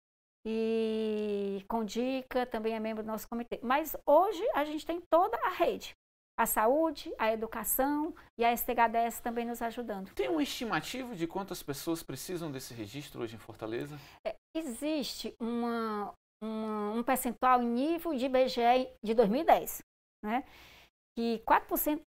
e Condica também é membro do nosso comitê. Mas hoje a gente tem toda a rede. A saúde, a educação e a STHDS também nos ajudando. Tem uma estimativa de quantas pessoas precisam desse registro hoje em Fortaleza? Existe um percentual em nível de IBGE de 2010, né? Que 4%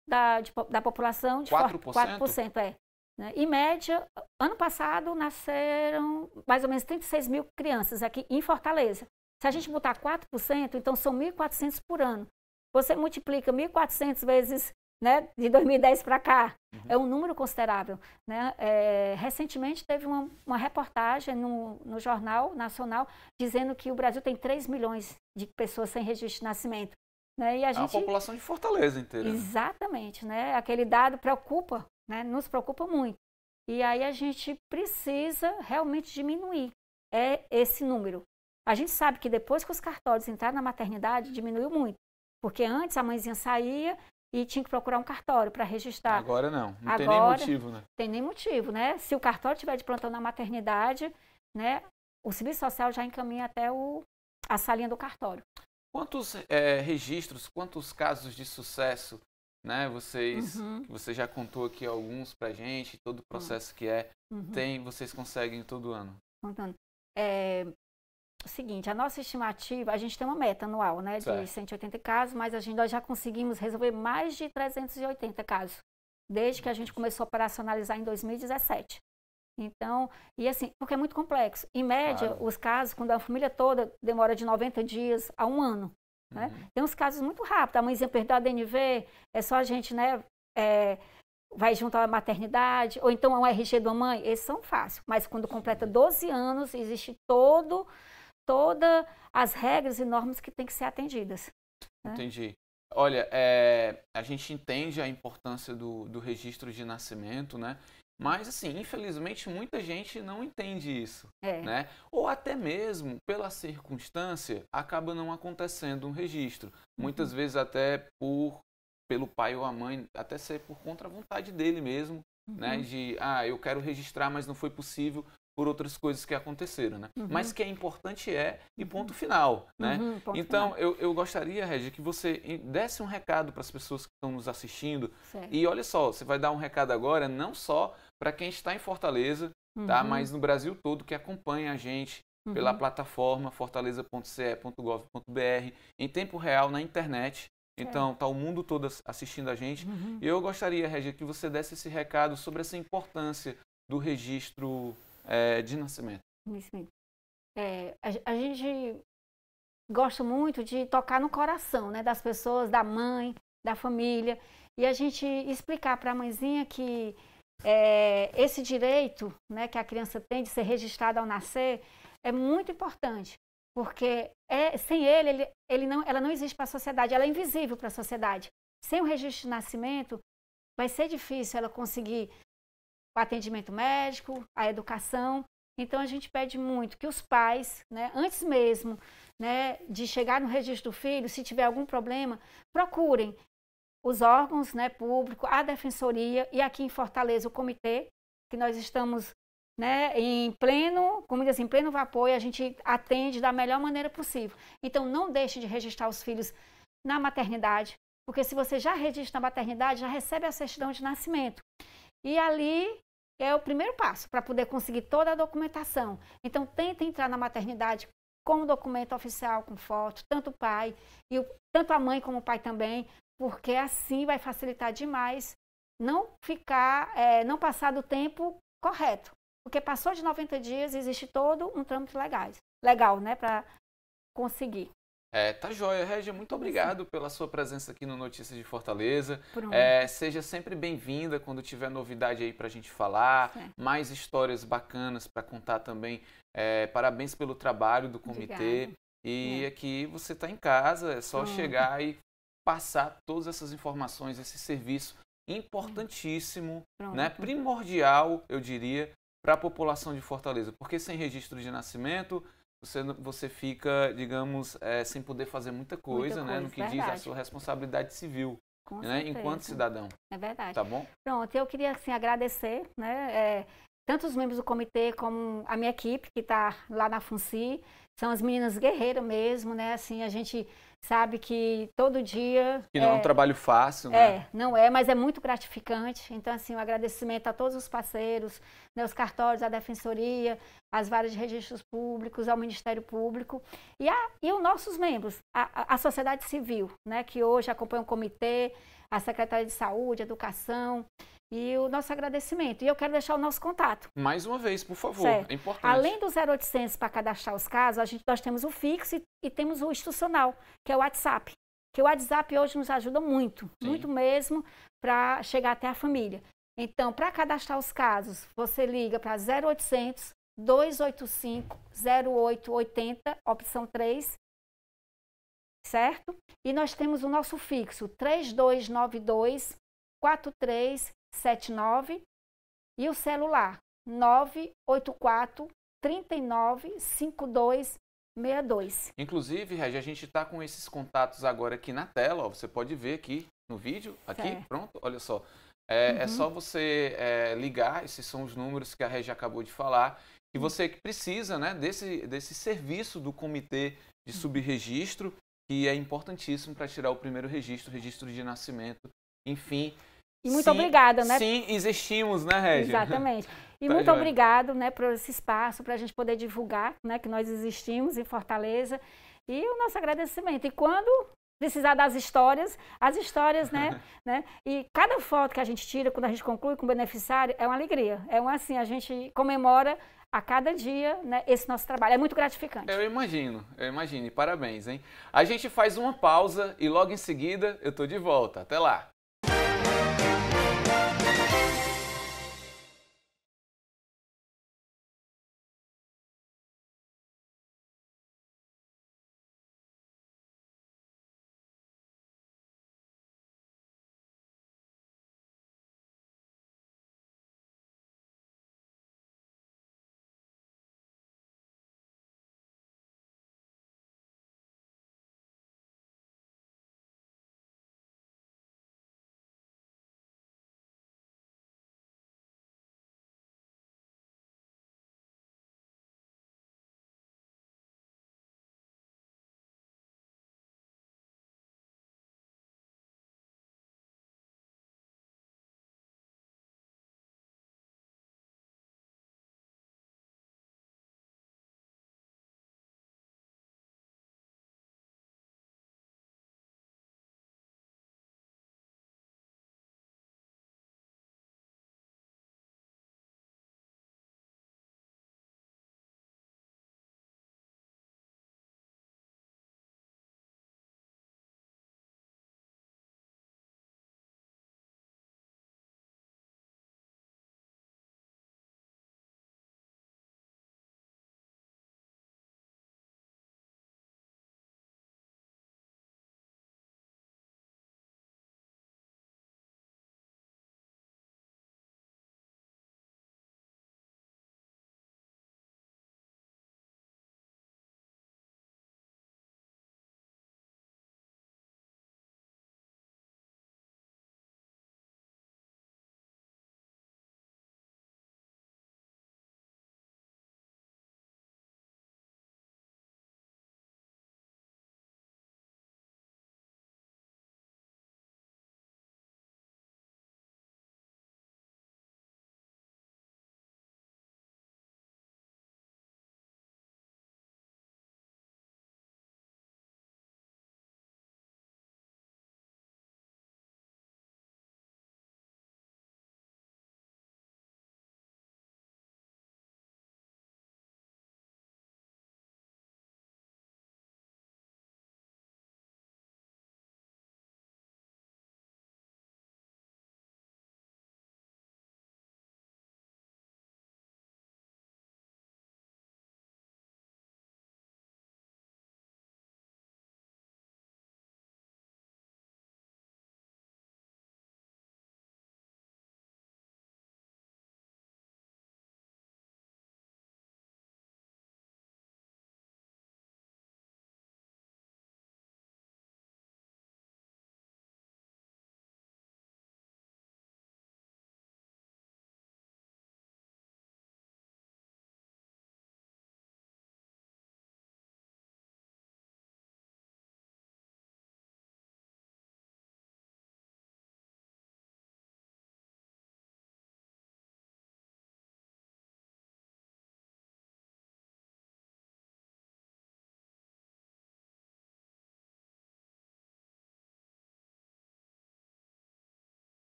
da população... 4% é. Né? Em média, ano passado nasceram mais ou menos 36 mil crianças aqui em Fortaleza. Se a gente botar 4%, então são 1.400 por ano. Você multiplica 1.400 vezes, né, de 2010 para cá, é um número considerável. Né? Recentemente teve uma reportagem no Jornal Nacional dizendo que o Brasil tem 3 milhões de pessoas sem registro de nascimento. Né? E a população de Fortaleza inteira. Exatamente. Né? Aquele dado preocupa, né? Nos preocupa muito. E aí a gente precisa realmente diminuir esse número. A gente sabe que depois que os cartórios entraram na maternidade, diminuiu muito. Porque antes a mãezinha saía e tinha que procurar um cartório para registrar. Agora não tem nem motivo, né? Tem nem motivo, né? Se o cartório tiver de plantão na maternidade, né, o Serviço Social já encaminha até a salinha do cartório. Quantos registros, quantos casos de sucesso, né, você já contou aqui alguns pra gente, todo o processo que vocês conseguem todo ano? Contando. O seguinte, a nossa estimativa, a gente tem uma meta anual, né, de 180 casos, mas nós já conseguimos resolver mais de 380 casos, desde que a gente começou a operacionalizar em 2017. Então, e assim, porque é muito complexo. Em média, os casos, quando a família toda, demora de 90 dias a 1 ano. Né? Tem uns casos muito rápidos. A mãezinha perdeu a DNV, é só a gente, né, vai junto à maternidade, ou então um RG da mãe, esses são fáceis. Mas quando completa 12 anos, existe todas as regras e normas que têm que ser atendidas. Né? Entendi. Olha, a gente entende a importância do registro de nascimento, né? Mas, assim, infelizmente, muita gente não entende isso, né? Ou até mesmo, pela circunstância, acaba não acontecendo um registro. Muitas vezes até pelo pai ou a mãe, até ser por contra a vontade dele mesmo, né? De, eu quero registrar, mas não foi possível por outras coisas que aconteceram, né? Mas que é importante e ponto final, né? Então, eu gostaria, Régia, que você desse um recado para as pessoas que estão nos assistindo. Certo. E olha só, você vai dar um recado agora, não só para quem está em Fortaleza, tá? Mas no Brasil todo, que acompanha a gente pela plataforma fortaleza.ce.gov.br, em tempo real, na internet. Então, está o mundo todo assistindo a gente. E eu gostaria, Régia, que você desse esse recado sobre essa importância do registro de nascimento. A gente gosta muito de tocar no coração, né, das pessoas, da mãe, da família, e a gente explicar para a mãezinha que esse direito, né, que a criança tem de ser registrada ao nascer é muito importante, porque sem ela não existe para a sociedade, ela é invisível para a sociedade. Sem o registro de nascimento, vai ser difícil ela conseguir o atendimento médico, a educação. Então, a gente pede muito que os pais, né, antes mesmo, né, de chegar no registro do filho, se tiver algum problema, procurem os órgãos, né, públicos, a Defensoria e aqui em Fortaleza o comitê, que nós estamos, né, em pleno vapor, e a gente atende da melhor maneira possível. Então, não deixe de registrar os filhos na maternidade, porque se você já registra na maternidade, já recebe a certidão de nascimento. E ali é o primeiro passo para poder conseguir toda a documentação. Então, tenta entrar na maternidade com documento oficial, com foto, tanto o pai, tanto a mãe como o pai também, porque assim vai facilitar demais não passar do tempo correto. Porque passou de 90 dias, existe todo um trâmite legal, né, para conseguir. Tá joia. Régia, muito obrigado pela sua presença aqui no Notícias de Fortaleza. Pronto. Seja sempre bem-vinda quando tiver novidade aí pra gente falar, Certo. mais histórias bacanas para contar também. Parabéns pelo trabalho do comitê. Obrigada. E aqui você está em casa, é só Pronto. chegar e passar todas essas informações, esse serviço importantíssimo, né, Pronto. primordial, eu diria, para a população de Fortaleza. Porque sem registro de nascimento, você fica, digamos, sem poder fazer muita coisa, né, no que diz a verdade. sua responsabilidade civil, Com né, certeza. enquanto cidadão. É verdade. Tá bom? Pronto, eu queria assim, agradecer, né, tanto os membros do comitê como a minha equipe que está lá na FUNCI, são as meninas guerreiras mesmo, né, assim, a gente sabe que todo dia... Que não é um trabalho fácil, né? Não é, mas é muito gratificante, então assim, um agradecimento a todos os parceiros, né, os cartórios, a Defensoria, as varas de registros públicos, ao Ministério Público e os nossos membros, a sociedade civil, né, que hoje acompanha o comitê, a Secretaria de Saúde, Educação, e o nosso agradecimento. E eu quero deixar o nosso contato. Mais uma vez, por favor, Certo. é importante. Além do 0800 para cadastrar os casos, nós temos o fixo e temos o institucional, que é o WhatsApp. Que o WhatsApp hoje nos ajuda muito, Sim. muito mesmo, para chegar até a família. Então, para cadastrar os casos, você liga para 0800 285 0880, opção 3, certo? E nós temos o nosso fixo 3292 4379 e o celular 984 39 5262. Inclusive, Regi, a gente está com esses contatos agora aqui na tela, ó, você pode ver aqui no vídeo, aqui, Certo. pronto, olha só. É só você ligar, esses são os números que a Regi acabou de falar, e você que precisa, né, desse serviço do Comitê de Subregistro, que é importantíssimo para tirar o primeiro registro de nascimento, enfim. E muito obrigada, né? Sim, existimos, né, Regi? Exatamente. E Tá muito joia. obrigado, né, por esse espaço, para a gente poder divulgar, né, que nós existimos em Fortaleza. E o nosso agradecimento. E quando precisar das histórias, as histórias, né, e cada foto que a gente tira, quando a gente conclui com o beneficiário, é uma alegria. Assim, a gente comemora a cada dia, né, esse nosso trabalho. É muito gratificante. Eu imagino. E parabéns, hein? A gente faz uma pausa e logo em seguida eu tô de volta. Até lá.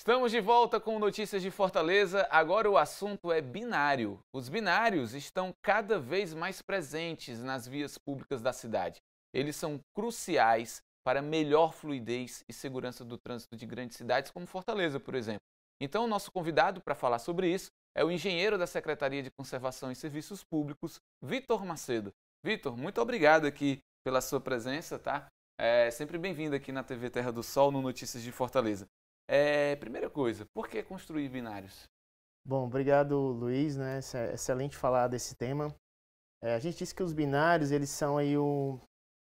Estamos de volta com Notícias de Fortaleza. Agora o assunto é binário. Os binários estão cada vez mais presentes nas vias públicas da cidade. Eles são cruciais para melhor fluidez e segurança do trânsito de grandes cidades como Fortaleza, por exemplo. Então, o nosso convidado para falar sobre isso é o engenheiro da Secretaria de Conservação e Serviços Públicos, Vitor Macedo. Vitor, muito obrigado aqui pela sua presença, tá? É sempre bem-vindo aqui na TV Terra do Sol, no Notícias de Fortaleza. Primeira coisa, por que construir binários? Bom, obrigado, Luiz, né? É excelente falar desse tema. A gente disse que os binários, eles são aí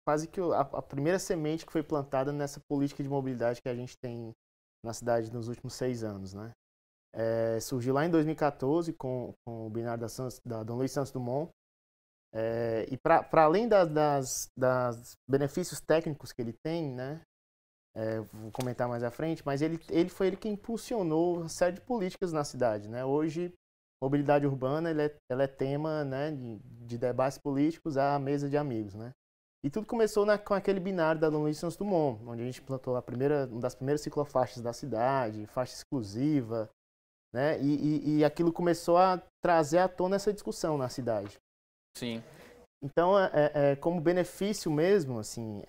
quase que a primeira semente que foi plantada nessa política de mobilidade que a gente tem na cidade nos últimos 6 anos, né? Surgiu lá em 2014 com o binário da Dom Luiz Santos Dumont. E para além das benefícios técnicos que ele tem, né? Vou comentar mais à frente, mas ele foi ele que impulsionou uma série de políticas na cidade, né? Hoje, mobilidade urbana ela é tema, né, de debates políticos à mesa de amigos, né? E tudo começou com aquele binário da Dom Luiz Santos Dumont, onde a gente plantou uma das primeiras ciclofaixas da cidade, faixa exclusiva, né? E aquilo começou a trazer à tona essa discussão na cidade. Sim. Então, como benefício mesmo, assim,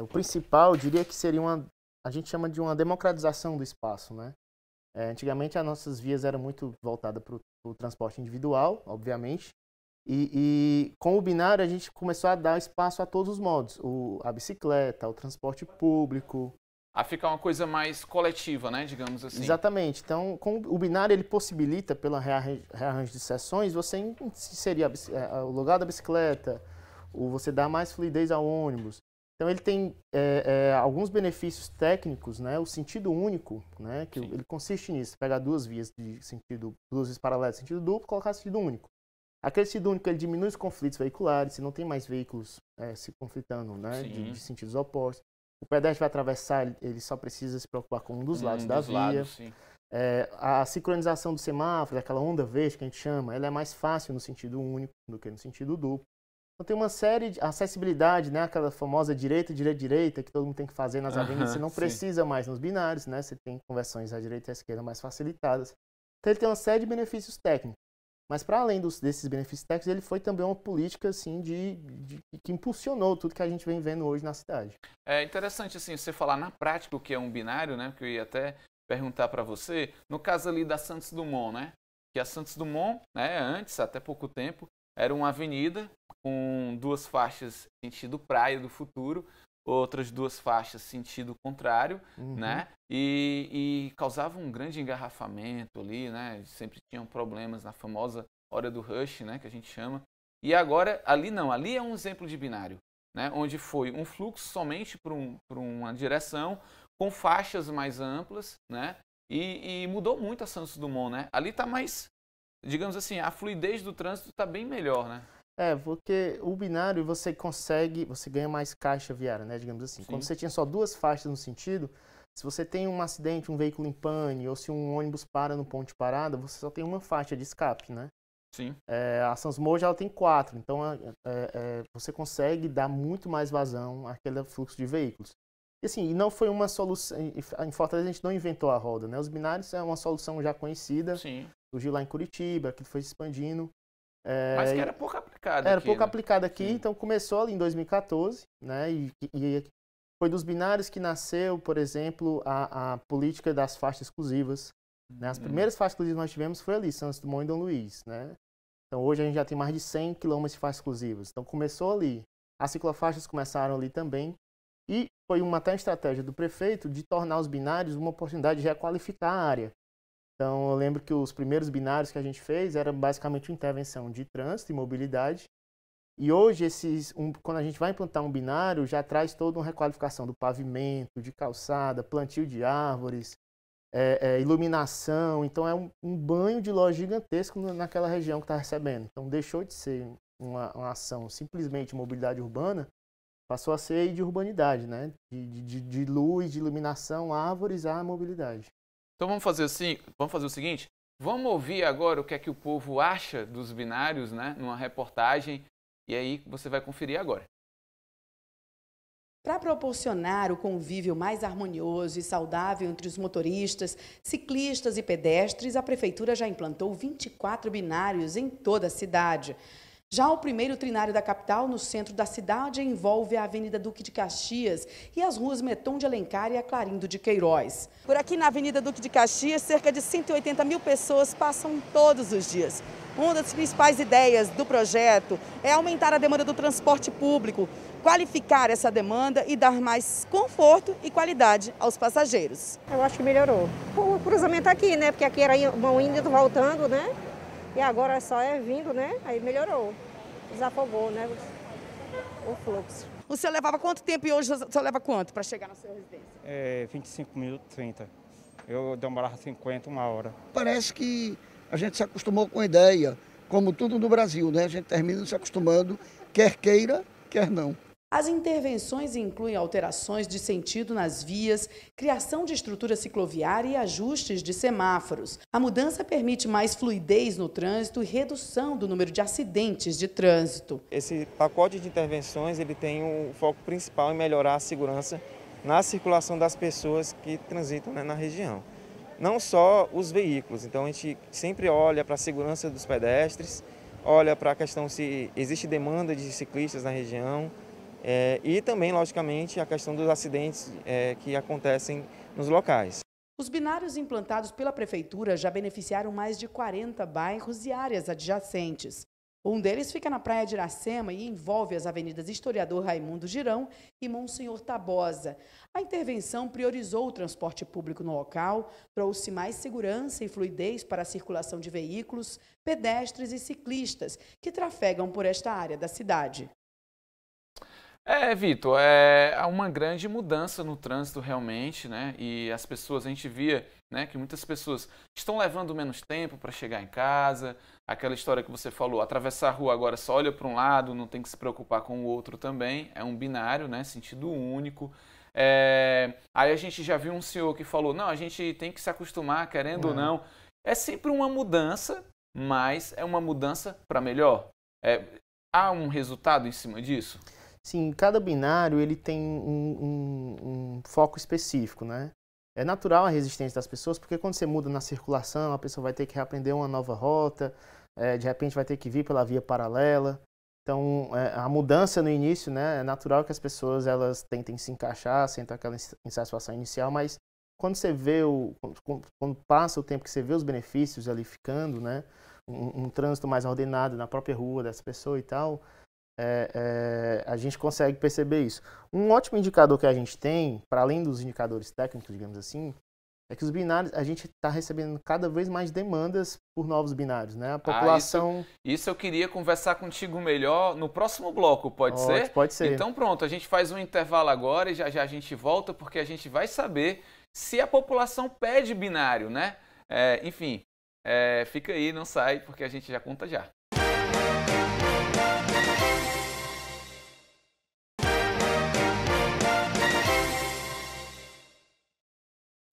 o principal, eu diria que seria a gente chama de uma democratização do espaço, né? Antigamente, as nossas vias eram muito voltadas para o transporte individual, obviamente, e com o binário a gente começou a dar espaço a todos os modos, a bicicleta, o transporte público. A ficar uma coisa mais coletiva, né, digamos assim. Exatamente. Então, com o binário, ele possibilita, pelo rearranjo de seções, você inserir o lugar da bicicleta, ou você dá mais fluidez ao ônibus. Então, ele tem alguns benefícios técnicos, né, o sentido único, né, que ele consiste nisso, pegar duas vias paralelas de sentido duplo, colocar sentido único. Aquele sentido único, ele diminui os conflitos veiculares, você não tem mais veículos se conflitando, né, de sentidos opostos. O pedestre vai atravessar, ele só precisa se preocupar com um dos lados da via. A sincronização do semáforo, aquela onda verde que a gente chama, ela é mais fácil no sentido único do que no sentido duplo. Então tem uma série de acessibilidade, né? Aquela famosa direita que todo mundo tem que fazer nas avenidas, você não precisa mais nos binários, né? Você tem conversões à direita e à esquerda mais facilitadas. Então ele tem uma série de benefícios técnicos. Mas, para além desses benefícios técnicos, ele foi também uma política assim, que impulsionou tudo que a gente vem vendo hoje na cidade. É interessante assim, você falar na prática o que é um binário, né? Porque eu ia até perguntar para você, no caso ali da Santos Dumont, né? Que a Santos Dumont, né, antes, até pouco tempo, era uma avenida com 2 faixas sentido praia do futuro, outras 2 faixas sentido contrário, né? E causava um grande engarrafamento ali, né? Sempre tinham problemas na famosa hora do rush, né? Que a gente chama. E agora, ali não, ali é um exemplo de binário, né? Onde foi um fluxo somente por uma direção, com faixas mais amplas, né? E mudou muito a Santos Dumont, né? Ali está mais, digamos assim, a fluidez do trânsito está bem melhor, né? Porque o binário você ganha mais caixa viária, né, digamos assim. Quando você tinha só 2 faixas no sentido, se você tem um acidente, um veículo em pane, ou se um ônibus para no ponto de parada, você só tem uma faixa de escape, né? Sim. A Santos Dumont ela tem 4, então você consegue dar muito mais vazão àquele fluxo de veículos. E assim, não foi uma solução, em Fortaleza a gente não inventou a roda, né? Os binários é uma solução já conhecida, surgiu lá em Curitiba, que foi se expandindo. Mas que era pouco aplicada Era aqui, pouco né? aplicada aqui, então começou ali em 2014, né? E foi dos binários que nasceu, por exemplo, a política das faixas exclusivas. Né? As primeiras faixas exclusivas que nós tivemos foi ali, Santos Dumont e Dom Luiz, né? Então hoje a gente já tem mais de 100 quilômetros de faixas exclusivas. Então começou ali. As ciclofaixas começaram ali também. E foi até uma estratégia do prefeito de tornar os binários uma oportunidade de requalificar a área. Então, eu lembro que os primeiros binários que a gente fez era basicamente uma intervenção de trânsito e mobilidade. E hoje, quando a gente vai implantar um binário, já traz toda uma requalificação do pavimento, de calçada, plantio de árvores, iluminação. Então, é um banho de loja gigantesco naquela região que está recebendo. Então, deixou de ser uma ação simplesmente de mobilidade urbana, passou a ser de urbanidade, né? De luz, de iluminação, árvores à mobilidade. Então vamos fazer o seguinte, vamos ouvir agora o que é que o povo acha dos binários, né, numa reportagem, e aí você vai conferir agora. Para proporcionar o convívio mais harmonioso e saudável entre os motoristas, ciclistas e pedestres, a Prefeitura já implantou 24 binários em toda a cidade. Já o primeiro trinário da capital, no centro da cidade, envolve a Avenida Duque de Caxias e as ruas Meton de Alencar e a Clarindo de Queiroz. Por aqui na Avenida Duque de Caxias, cerca de 180 mil pessoas passam todos os dias. Uma das principais ideias do projeto é aumentar a demanda do transporte público, qualificar essa demanda e dar mais conforto e qualidade aos passageiros. Eu acho que melhorou. O cruzamento aqui, né? Porque aqui era vão indo e voltando, né? E agora só é vindo, né? Aí melhorou. Desafogou, né? O fluxo. O senhor levava quanto tempo e hoje o senhor leva quanto para chegar na sua residência? 25 minutos, 30. Eu demorava 50, uma hora. Parece que a gente se acostumou com a ideia, como tudo no Brasil, né? A gente termina se acostumando, quer queira, quer não. As intervenções incluem alterações de sentido nas vias, criação de estrutura cicloviária e ajustes de semáforos. A mudança permite mais fluidez no trânsito e redução do número de acidentes de trânsito. Esse pacote de intervenções ele tem um foco principal em melhorar a segurança na circulação das pessoas que transitam, né, na região. Não só os veículos, então a gente sempre olha para a segurança dos pedestres, olha para a questão se existe demanda de ciclistas na região, e também, logicamente, a questão dos acidentes que acontecem nos locais. Os binários implantados pela Prefeitura já beneficiaram mais de 40 bairros e áreas adjacentes. Um deles fica na Praia de Iracema e envolve as avenidas Historiador Raimundo Girão e Monsenhor Tabosa. A intervenção priorizou o transporte público no local, trouxe mais segurança e fluidez para a circulação de veículos, pedestres e ciclistas que trafegam por esta área da cidade. Vitor, há uma grande mudança no trânsito realmente, né? E as pessoas, a gente via, né, que muitas pessoas estão levando menos tempo para chegar em casa. Aquela história que você falou, atravessar a rua agora só olha para um lado, não tem que se preocupar com o outro também. É um binário, né? Sentido único. Aí a gente já viu um senhor que falou, não, a gente tem que se acostumar, querendo ou não. É sempre uma mudança, mas é uma mudança para melhor. Há um resultado em cima disso? Sim, cada binário ele tem um foco específico, né? É natural a resistência das pessoas, porque quando você muda na circulação, a pessoa vai ter que reaprender uma nova rota, de repente vai ter que vir pela via paralela. Então, a mudança no início, né, é natural que as pessoas elas tentem se encaixar, sentar aquela insatisfação inicial, mas quando você vê, quando passa o tempo que você vê os benefícios ali ficando, né, um trânsito mais ordenado na própria rua dessa pessoa e tal, a gente consegue perceber isso. Um ótimo indicador que a gente tem, para além dos indicadores técnicos, digamos assim, é que os binários, a gente está recebendo cada vez mais demandas por novos binários, né? A população... Isso eu queria conversar contigo melhor no próximo bloco, pode ser? Pode ser. Então pronto, a gente faz um intervalo agora e já já a gente volta, porque a gente vai saber se a população pede binário, né? Enfim, fica aí, não sai, porque a gente já conta já.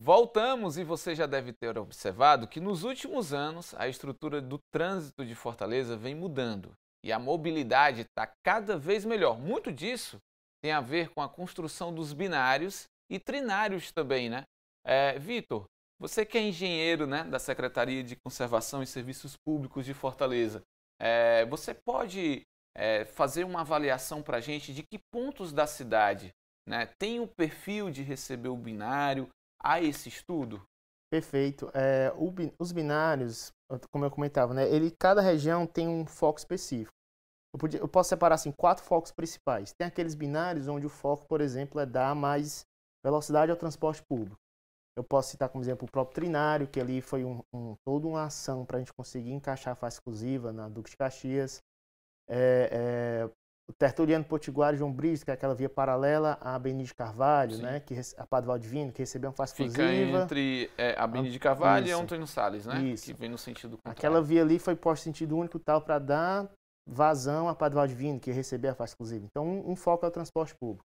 Voltamos e você já deve ter observado que nos últimos anos a estrutura do trânsito de Fortaleza vem mudando e a mobilidade está cada vez melhor. Muito disso tem a ver com a construção dos binários e trinários também, né? Vitor, você que é engenheiro, né, da Secretaria de Conservação e Serviços Públicos de Fortaleza, você pode fazer uma avaliação para a gente de que pontos da cidade, né, tem o perfil de receber o binário? Há esse estudo? Perfeito. Os binários, como eu comentava, né, cada região tem um foco específico. Eu posso separar assim, 4 focos principais. Tem aqueles binários onde o foco, por exemplo, é dar mais velocidade ao transporte público. Eu posso citar como exemplo o próprio trinário, que ali foi toda uma ação para a gente conseguir encaixar a faixa exclusiva na Duque de Caxias. O Tertuliano Potiguar e João Brice, que é aquela via paralela à Avenida de Carvalho, né, a Padre Valdivino, que recebeu uma faixa exclusiva. Fica entre a Avenida de Carvalho e Antônio Salles, né? Isso. Que vem no sentido contrário. Aquela via ali foi posta em sentido único tal para dar vazão à Padre Valdivino, que ia receber a faixa exclusiva. Então, um foco é o transporte público.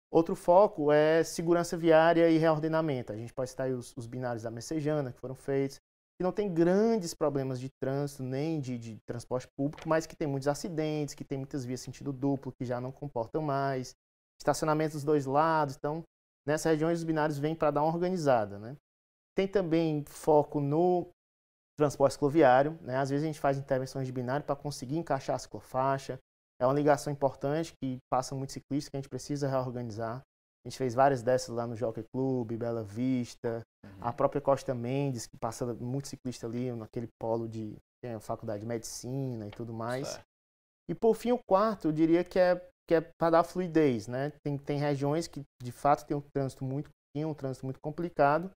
Outro foco é segurança viária e reordenamento. A gente pode citar aí os binários da Messejana, que foram feitos, que não tem grandes problemas de trânsito, nem de transporte público, mas que tem muitos acidentes, que tem muitas vias sentido duplo, que já não comportam mais. estacionamento dos dois lados. Então, nessas regiões, os binários vêm para dar uma organizada, né? Tem também foco no transporte cicloviário, né? Às vezes a gente faz intervenções de binário para conseguir encaixar a ciclofaixa. É uma ligação importante que passa muito ciclista, que a gente precisa reorganizar. A gente fez várias dessas lá no Jockey Club, Bela Vista, a própria Costa Mendes, que passa muito ciclista ali naquele polo de tem a faculdade de medicina e tudo mais. Certo. E por fim, o quarto, eu diria que é para dar fluidez, né? Tem regiões que de fato tem um trânsito muito complicado,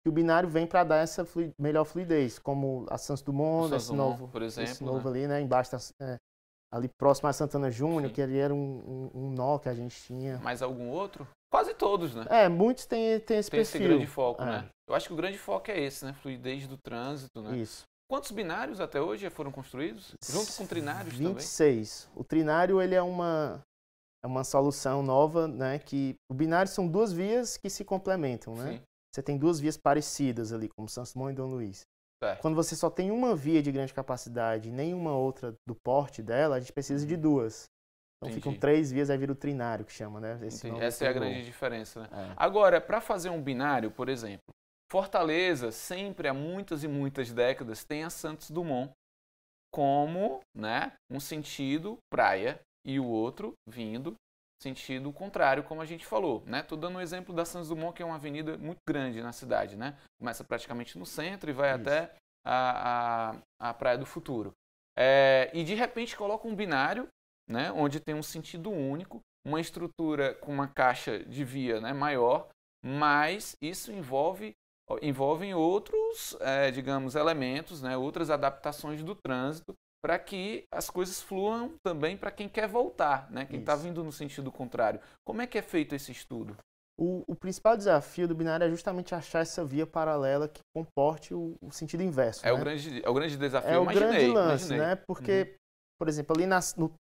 e o binário vem para dar essa melhor fluidez, como a Santos Dumont, esse novo, por exemplo, esse novo ali, né? Embaixo ali próximo a Santana Júnior, que ali era um nó que a gente tinha. Mais algum outro? Quase todos, né? Muitos têm esse perfil. Tem esse grande foco, né? Eu acho que o grande foco é esse, né? Fluidez do trânsito, né? Isso. Quantos binários até hoje foram construídos? Junto com trinários 26. Também? O trinário, ele é uma solução nova, né? Que o binário são duas vias que se complementam, né? Sim. Você tem duas vias parecidas ali, como Santos Dumont e Dom Luiz. Certo. Quando você só tem uma via de grande capacidade e nenhuma outra do porte dela, a gente precisa de duas. Então ficam 3 vias, aí vira o trinário, que chama, né? Essa é a grande diferença, né? Agora, para fazer um binário, por exemplo, Fortaleza, sempre há muitas e muitas décadas, tem a Santos Dumont como, né, um sentido praia e o outro vindo sentido contrário, como a gente falou, né? Tô dando um exemplo da Santos Dumont, que é uma avenida muito grande na cidade, né? Começa praticamente no centro e vai até a Praia do Futuro. E de repente coloca um binário, né, onde tem um sentido único, uma estrutura com uma caixa de via, né, maior, mas isso envolvem outros, digamos, elementos, né, outras adaptações do trânsito para que as coisas fluam também para quem quer voltar, né, quem está vindo no sentido contrário. Como é que é feito esse estudo? O principal desafio do binário é justamente achar essa via paralela que comporte o sentido inverso. É, né? o grande desafio, é o grande lance, né? Porque, por exemplo, ali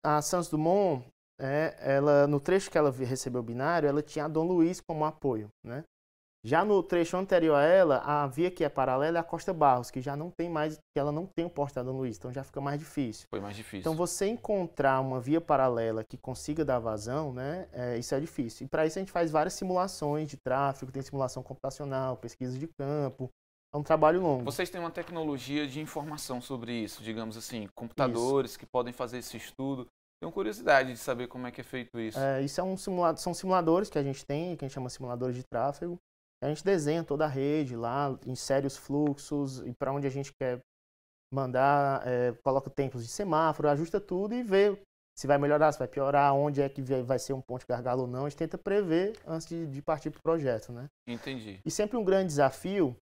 a Santos Dumont, ela, no trecho que ela recebeu o binário, ela tinha a Dom Luiz como apoio, né? Já no trecho anterior a ela, a via que é paralela é a Costa Barros, que já não tem mais, que ela não tem o porte da Dom Luiz, então já fica mais difícil. Foi mais difícil. Então você encontrar uma via paralela que consiga dar vazão, né, isso é difícil. E para isso a gente faz várias simulações de tráfego, tem simulação computacional, pesquisa de campo, é um trabalho longo. Vocês têm uma tecnologia de informação sobre isso, digamos assim, computadores que podem fazer esse estudo. Tenho curiosidade de saber como é que é feito isso. Isso são simuladores que a gente tem, que a gente chama simuladores de tráfego. A gente desenha toda a rede lá, insere os fluxos e para onde a gente quer mandar, coloca tempos de semáforo, ajusta tudo e vê se vai melhorar, se vai piorar, onde é que vai ser um ponto de gargalo ou não. A gente tenta prever antes de partir para o projeto, né? Entendi. E sempre um grande desafio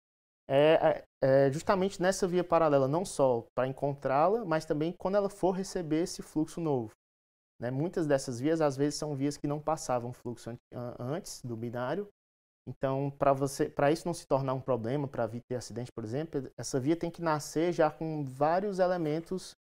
é justamente nessa via paralela, não só para encontrá-la, mas também quando ela for receber esse fluxo novo. Né? Muitas dessas vias, às vezes, são vias que não passavam fluxo antes do binário. Então, para isso não se tornar um problema, para evitar acidente, por exemplo, essa via tem que nascer já com vários elementos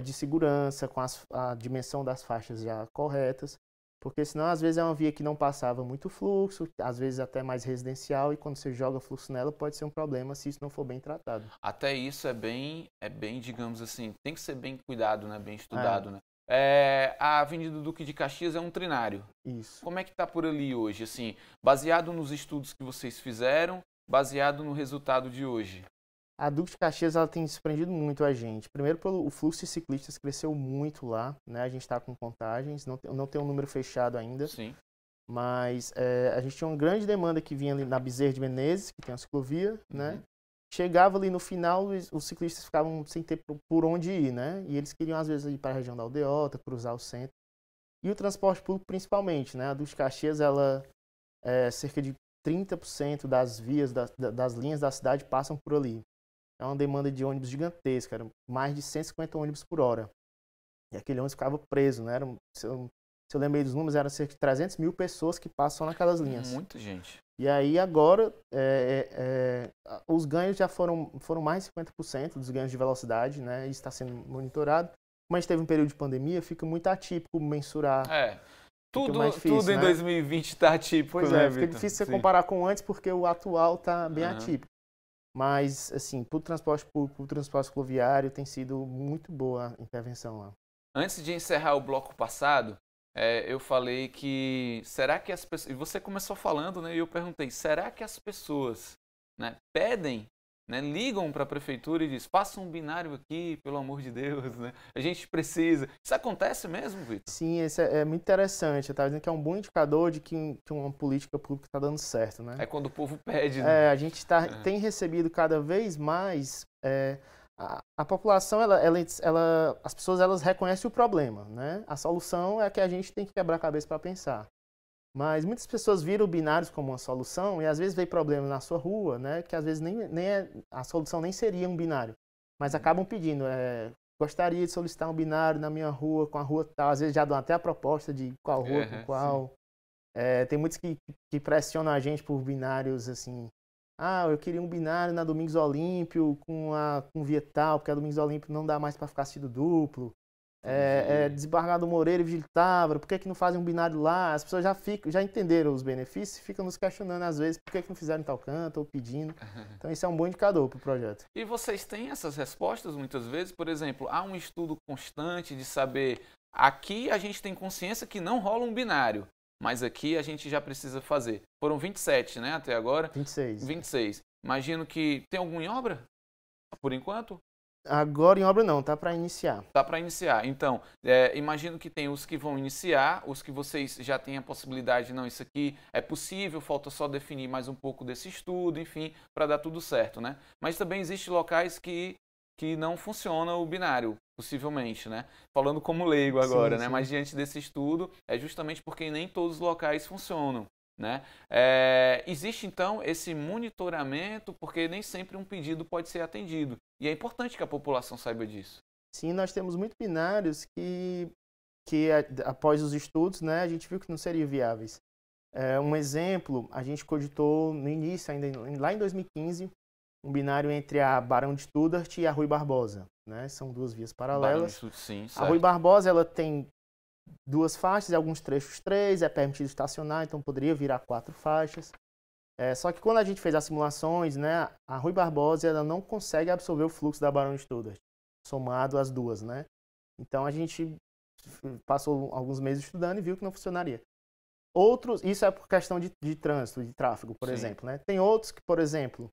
de segurança, com a dimensão das faixas já corretas, porque senão às vezes é uma via que não passava muito fluxo, às vezes até mais residencial, e quando você joga fluxo nela pode ser um problema se isso não for bem tratado. Até isso é bem, digamos assim, tem que ser bem cuidado, né? Bem estudado, né? A Avenida Duque de Caxias é um trinário. Isso. Como é que está por ali hoje, assim, baseado nos estudos que vocês fizeram, baseado no resultado de hoje? A Duque de Caxias ela tem surpreendido muito a gente. Primeiro, o fluxo de ciclistas cresceu muito lá, né? A gente está com contagens, não tem um número fechado ainda. Sim. Mas a gente tinha uma grande demanda que vinha ali na Bezerra de Menezes, que tem a ciclovia, né? Chegava ali no final, os ciclistas ficavam sem ter por onde ir, né? E eles queriam, às vezes, ir para a região da Aldeota, cruzar o centro. E o transporte público, principalmente, né? A Duque de Caxias, ela, cerca de 30% das vias, das linhas da cidade passam por ali. É uma demanda de ônibus gigantesca, era mais de 150 ônibus por hora. E aquele ônibus ficava preso, né? Se eu lembrei dos números, eram cerca de 300 mil pessoas que passam naquelas linhas. Muita gente. E aí agora, os ganhos já foram mais de 50% dos ganhos de velocidade, né? Isso está sendo monitorado. Como a gente teve um período de pandemia, fica muito atípico mensurar. Tudo difícil, em 2020 está atípico, pois né, fica difícil você comparar com antes, porque o atual está bem atípico. Mas, assim, para o transporte público, para o transporte cicloviário, tem sido muito boa a intervenção lá. Antes de encerrar o bloco passado, eu falei que será que as pessoas... E você começou falando, né? E eu perguntei, será que as pessoas, né, pedem, né, ligam para a prefeitura e dizem, faça um binário aqui, pelo amor de Deus, né? A gente precisa. Isso acontece mesmo, Vitor? Sim, isso é muito interessante. Eu estava dizendo que é um bom indicador de que uma política pública está dando certo, né? É quando o povo pede, né? A gente tem recebido cada vez mais... A população, as pessoas elas reconhecem o problema, né? A solução é que a gente tem que quebrar a cabeça para pensar. Mas muitas pessoas viram binários como uma solução e às vezes vem problema na sua rua, né? Que às vezes a solução nem seria um binário, mas acabam pedindo. Gostaria de solicitar um binário na minha rua, com a rua tal. Às vezes já dão até a proposta de qual rua com qual. Tem muitos que pressionam a gente por binários assim. Eu queria um binário na Domingos Olímpio com via tal, porque a Domingos Olímpio não dá mais para ficar sentido duplo. Desembargador Moreira e Vigílio Távora, por que não fazem um binário lá? As pessoas já entenderam os benefícios e ficam nos questionando às vezes por que não fizeram em tal canto ou pedindo. Então isso é um bom indicador para o projeto. E vocês têm essas respostas muitas vezes? Por exemplo, há um estudo constante de saber, aqui a gente tem consciência que não rola um binário, mas aqui a gente já precisa fazer. Foram 27, né, até agora? 26. Imagino que tem algum em obra, por enquanto? Agora em obra não, tá para iniciar. Tá para iniciar. Então, imagino que tem os que vão iniciar, os que vocês já têm a possibilidade, não, isso aqui é possível, falta só definir mais um pouco desse estudo, enfim, para dar tudo certo, né? Mas também existem locais que não funciona o binário, possivelmente, né? Falando como leigo agora, né? Mas diante desse estudo, é justamente porque nem todos os locais funcionam, né? Existe, então, esse monitoramento, porque nem sempre um pedido pode ser atendido. E é importante que a população saiba disso. Sim, nós temos muitos binários que após os estudos, né, a gente viu que não seriam viáveis. Um exemplo, a gente cogitou no início, ainda lá em 2015, um binário entre a Barão de Studart e a Rui Barbosa, né? São duas vias paralelas. Sim, a Rui Barbosa, ela tem 2 faixas e alguns trechos 3, é permitido estacionar, então poderia virar 4 faixas. Só que quando a gente fez as simulações, né, a Rui Barbosa ela não consegue absorver o fluxo da Barão de Studart, somado às duas, né? Então a gente passou alguns meses estudando e viu que não funcionaria. Isso é por questão de trânsito, de tráfego, por exemplo, né? Tem outros que, por exemplo,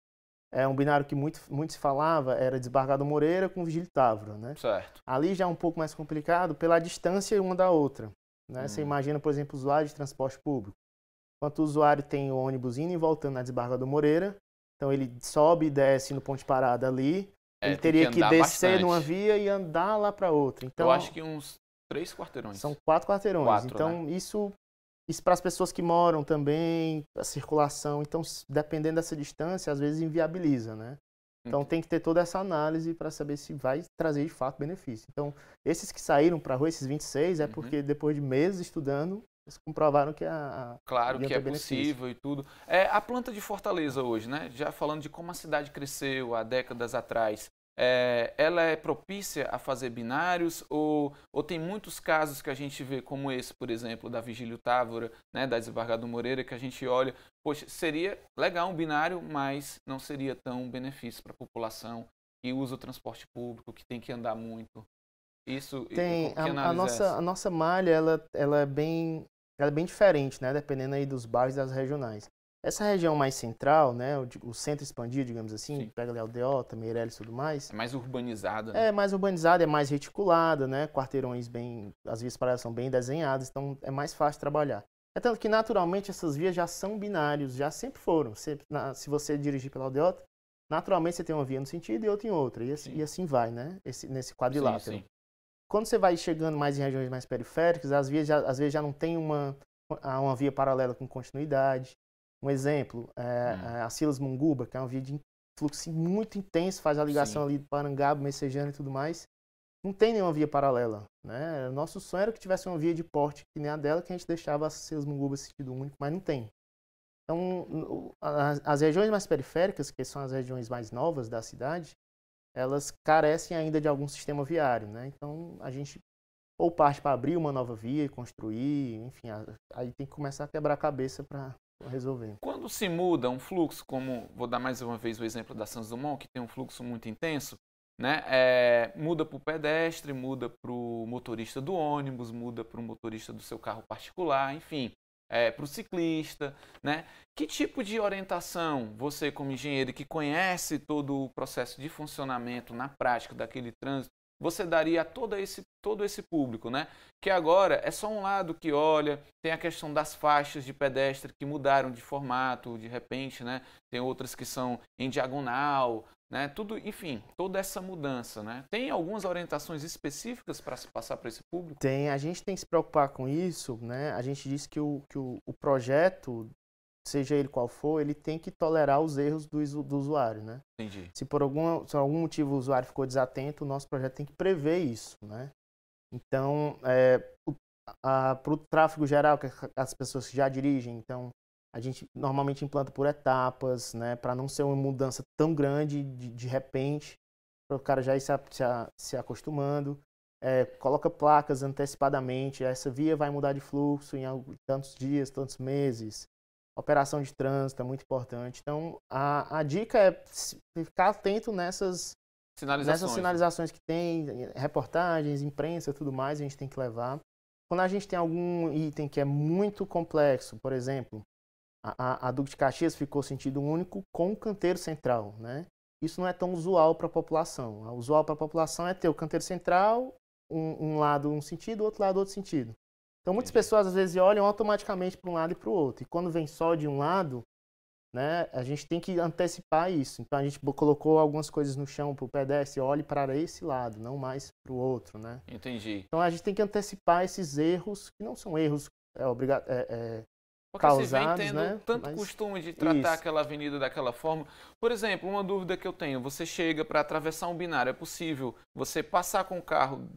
um binário que muito se falava era Desembargador Moreira com Vigílio Távora, né? Certo. Ali já é um pouco mais complicado pela distância uma da outra, né? Você imagina, por exemplo, usuário de transporte público. Enquanto o usuário tem o ônibus indo e voltando na Desembargador Moreira, então ele sobe e desce no ponto de parada ali, ele teria que descer numa via e andar lá para outra. Então, eu acho que uns 3 quarteirões. São 4 quarteirões. 4, então, né? Isso para as pessoas que moram também, a circulação, então, dependendo dessa distância, às vezes inviabiliza, né? Então, tem que ter toda essa análise para saber se vai trazer, de fato, benefício. Então, esses que saíram para a rua, esses 26, é porque depois de meses estudando, eles comprovaram que claro que é possível e tudo. A planta de Fortaleza hoje, né? Já falando de como a cidade cresceu há décadas atrás, ela é propícia a fazer binários ou tem muitos casos que a gente vê como esse, por exemplo, da Vigílio Távora, né, da Desembargador Moreira, que a gente olha, poxa, seria legal um binário, mas não seria tão benefício para a população que usa o transporte público, que tem que andar muito. Isso tem a nossa malha, ela é bem diferente, né, dependendo aí dos bairros das regionais. Essa região mais central, né, o centro expandido, digamos assim, pega ali Aldeota, Meireles e tudo mais. É mais urbanizada, né? É mais urbanizada, é mais reticulada, né, quarteirões as vias paralelas são bem desenhadas, então é mais fácil de trabalhar. É tanto que naturalmente essas vias já são binários, já sempre foram. Se você dirigir pela Aldeota, naturalmente você tem uma via no sentido e outra em outra, e assim vai, né, nesse quadrilátero. Sim. Quando você vai chegando mais em regiões mais periféricas, às vezes já não tem uma via paralela com continuidade. Um exemplo, a Silas Munguba, que é uma via de fluxo muito intenso, faz a ligação ali do Parangaba, Messejana e tudo mais. Não tem nenhuma via paralela, né? Nosso sonho era que tivesse uma via de porte que nem a dela, que a gente deixava a Silas Munguba sentido único, mas não tem. Então, as regiões mais periféricas, que são as regiões mais novas da cidade, elas carecem ainda de algum sistema viário, né? Então, a gente ou parte para abrir uma nova via, construir, enfim, aí tem que começar a quebrar a cabeça para resolver. Quando se muda um fluxo, como vou dar mais uma vez o exemplo da Santos Dumont, que tem um fluxo muito intenso, né? Muda para o pedestre, muda para o motorista do ônibus, muda para o motorista do seu carro particular, enfim, para o ciclista, né? Que tipo de orientação você, como engenheiro que conhece todo o processo de funcionamento na prática daquele trânsito, você daria a todo esse público, né? Que agora é só um lado que olha, tem a questão das faixas de pedestre que mudaram de formato, de repente, né? Tem outras que são em diagonal, né? Tudo, enfim, toda essa mudança, né? Tem algumas orientações específicas para se passar para esse público? Tem, a gente tem que se preocupar com isso, né? A gente diz que o projeto, seja ele qual for, ele tem que tolerar os erros do usuário, né? Entendi. Se por algum motivo o usuário ficou desatento, o nosso projeto tem que prever isso, né? Então, para o tráfego geral, que as pessoas que já dirigem, então, a gente normalmente implanta por etapas, né? Para não ser uma mudança tão grande de repente, para o cara já ir se acostumando. Coloca placas antecipadamente, essa via vai mudar de fluxo em tantos dias, tantos meses. Operação de trânsito é muito importante. Então, a dica é ficar atento nessas sinalizações que tem, reportagens, imprensa, tudo mais, a gente tem que levar. Quando a gente tem algum item que é muito complexo, por exemplo, a Duque de Caxias ficou sentido único com o canteiro central, né? Isso não é tão usual para a população. O usual para a população é ter o canteiro central, um lado um sentido, outro lado outro sentido. Então, muitas pessoas, às vezes, olham automaticamente para um lado e para o outro. E quando vem só de um lado, né, a gente tem que antecipar isso. Então, a gente colocou algumas coisas no chão para o pedestre, olhe para esse lado, não mais para o outro, né? Entendi. Então, a gente tem que antecipar esses erros, que não são erros porque causados, se vem tendo né? tanto costume de tratar isso. aquela avenida daquela forma. Por exemplo, uma dúvida que eu tenho, você chega para atravessar um binário, é possível você passar com o carro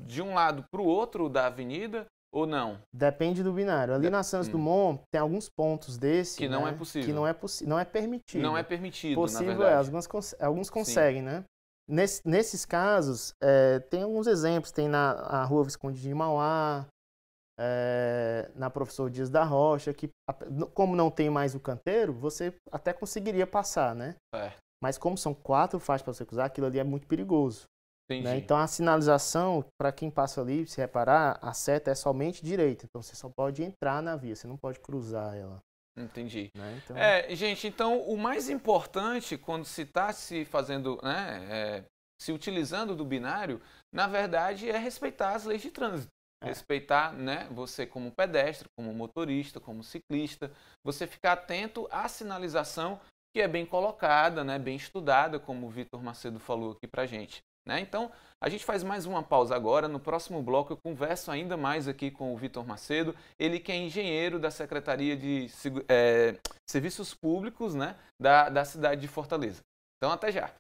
de um lado para o outro da avenida ou não? Depende do binário. Ali na Santos Dumont tem alguns pontos desse que não né, é possível. Que não é permitido. Não é permitido, possível, na verdade. Alguns conseguem, né? Nesses casos, tem alguns exemplos. Tem na Rua Visconde de Mauá, na Professor Dias da Rocha, que como não tem mais o canteiro, você até conseguiria passar, né? Mas como são 4 faixas para você cruzar, aquilo ali é muito perigoso. Né? Então a sinalização, para quem passa ali, se reparar, a seta é somente direita. Então você só pode entrar na via, você não pode cruzar ela. Entendi. Né? Então... gente, então o mais importante quando se está se fazendo, né, se utilizando do binário, na verdade é respeitar as leis de trânsito. Respeitar, né, você como pedestre, como motorista, como ciclista, você ficar atento à sinalização que é bem colocada, né, bem estudada, como o Vitor Macedo falou aqui pra gente. Né? Então, a gente faz mais uma pausa agora. No próximo bloco eu converso ainda mais aqui com o Vitor Macedo, ele que é engenheiro da Secretaria de Serviços Públicos, né, da cidade de Fortaleza. Então, até já!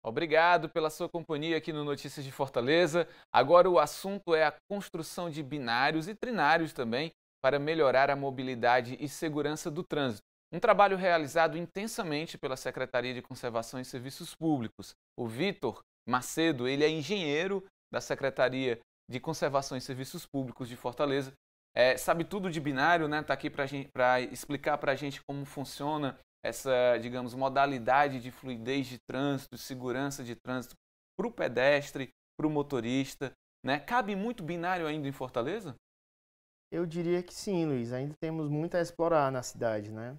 Obrigado pela sua companhia aqui no Notícias de Fortaleza. Agora o assunto é a construção de binários e trinários também, para melhorar a mobilidade e segurança do trânsito. Um trabalho realizado intensamente pela Secretaria de Conservação e Serviços Públicos. O Vitor Macedo, ele é engenheiro da Secretaria de Conservação e Serviços Públicos de Fortaleza. Sabe tudo de binário, né? Está aqui para explicar para a gente como funciona essa, digamos, modalidade de fluidez de trânsito, segurança de trânsito para o pedestre, para o motorista. Né? Cabe muito binário ainda em Fortaleza? Eu diria que sim, Luiz. Ainda temos muito a explorar na cidade, né?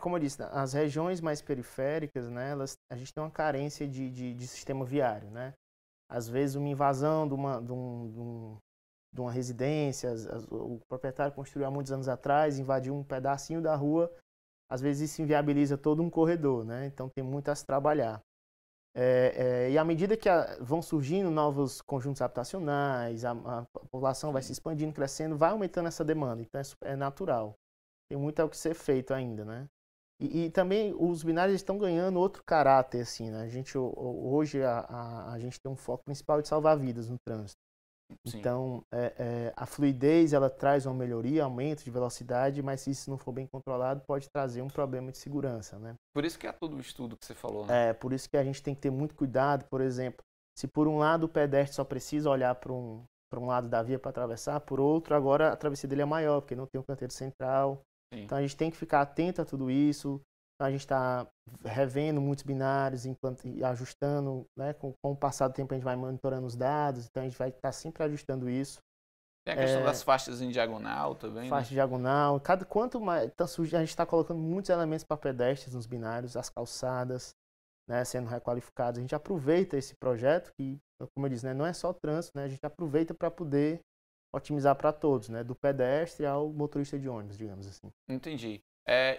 Como eu disse, as regiões mais periféricas, né, a gente tem uma carência de sistema viário, né? Às vezes uma invasão de uma residência, o proprietário construiu há muitos anos atrás, invadiu um pedacinho da rua, às vezes isso inviabiliza todo um corredor, né? Então tem muito a se trabalhar. E à medida que vão surgindo novos conjuntos habitacionais, a população vai se expandindo, crescendo, vai aumentando essa demanda. Então é natural. Tem muito o que ser feito ainda, né? E também os binários estão ganhando outro caráter, assim, né? Hoje a gente tem um foco principal de salvar vidas no trânsito. Sim. Então, a fluidez, ela traz uma melhoria, aumento de velocidade, mas se isso não for bem controlado, pode trazer um problema de segurança, né? Por isso que é todo o estudo que você falou, né? Por isso que a gente tem que ter muito cuidado, por exemplo, se por um lado o pedestre só precisa olhar para um para um lado da via para atravessar, por outro, agora a travessia dele é maior, porque não tem um canteiro central. Sim. Então a gente tem que ficar atento a tudo isso. Então, a gente está revendo muitos binários, e ajustando, né? Com o passar do tempo a gente vai monitorando os dados, então a gente vai estar sempre ajustando isso. Tem a questão das faixas em diagonal também, faixa né? diagonal. Quanto mais... Então, a gente está colocando muitos elementos para pedestres nos binários, as calçadas, né, sendo requalificadas. A gente aproveita esse projeto, que, como eu disse, né, não é só trânsito, né? A gente aproveita para poder otimizar para todos, né? Do pedestre ao motorista de ônibus, digamos assim. Entendi.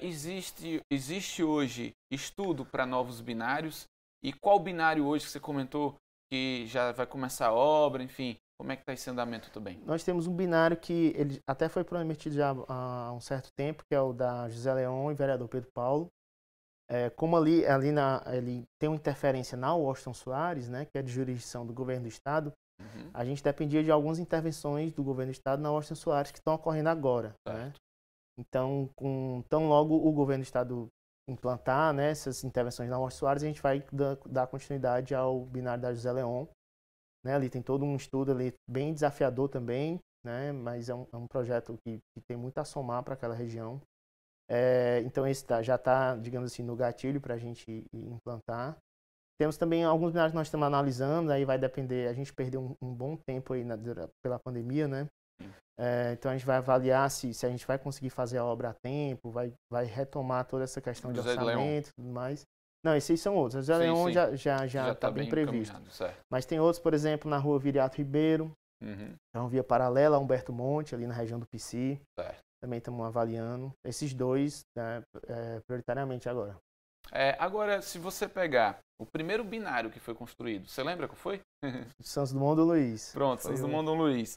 Existe hoje estudo para novos binários? E qual binário hoje que você comentou que já vai começar a obra, enfim, como é que está esse andamento também? Nós temos um binário que ele até foi prometido já há um certo tempo, que é o da José Leão e vereador Pedro Paulo. Como ele tem uma interferência na Washington Soares, né, que é de jurisdição do governo do estado, a gente dependia de algumas intervenções do governo do estado na Washington Soares que estão ocorrendo agora, né? Então, tão logo o governo do estado implantar, né, essas intervenções na Washington Soares, a gente vai dar continuidade ao binário da José Leão, né? Ali tem todo um estudo ali bem desafiador também, né, mas é um projeto que tem muito a somar para aquela região. Então esse já está, digamos assim, no gatilho para a gente implantar. Temos também alguns binários que nós estamos analisando, aí vai depender, a gente perdeu um bom tempo aí pela pandemia, né? Então a gente vai avaliar se a gente vai conseguir fazer a obra a tempo, vai retomar toda essa questão de orçamento e tudo mais. Não, esses são outros. O José Leão já está bem previsto. Mas tem outros, por exemplo, na rua Viriato Ribeiro, é uma via paralela a Humberto Monte, ali na região do Pici. Também estamos avaliando. Esses dois, né, prioritariamente agora. Agora, se você pegar o primeiro binário que foi construído, você lembra qual foi? Santos Dumont do Luiz. Pronto, Santos Dumont do Luiz.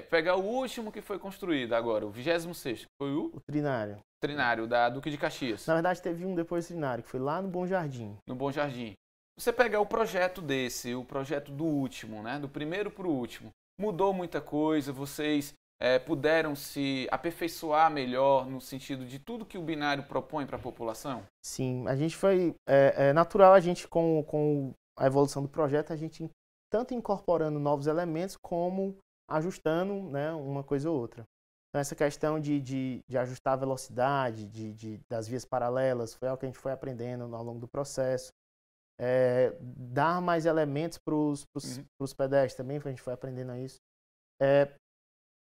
Pegar o último que foi construído agora, o 26º, foi o Trinário. Trinário, da Duque de Caxias. Na verdade, teve um depois do Trinário, que foi lá no Bom Jardim. No Bom Jardim. Você pegar o projeto desse, o projeto do último, né? Do primeiro para o último, mudou muita coisa, vocês puderam se aperfeiçoar melhor no sentido de tudo que o binário propõe para a população? Sim, a gente foi... natural a gente, com a evolução do projeto, a gente tanto incorporando novos elementos, como ajustando, né, uma coisa ou outra. Então, essa questão de ajustar a velocidade das vias paralelas foi algo que a gente foi aprendendo ao longo do processo. Dar mais elementos para os pedestres também, a gente foi aprendendo a isso.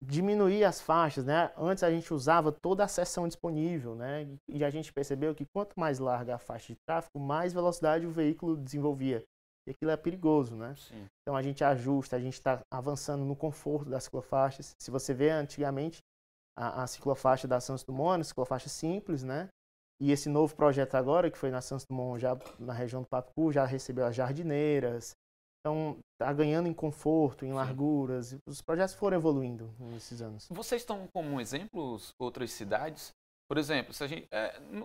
Diminuir as faixas, né? Antes a gente usava toda a seção disponível, né? E a gente percebeu que quanto mais larga a faixa de tráfego, mais velocidade o veículo desenvolvia. E aquilo é perigoso, né? Sim. Então a gente ajusta, a gente está avançando no conforto das ciclofaixas. Se você vê antigamente a ciclofaixa da Santos Dumont, a ciclofaixa simples, né? E esse novo projeto agora, que foi na Santos Dumont, já na região do Papicu, já recebeu as jardineiras. Então, está ganhando em conforto, em larguras. Os projetos foram evoluindo nesses anos. Vocês estão como exemplos outras cidades? Por exemplo, se a gente,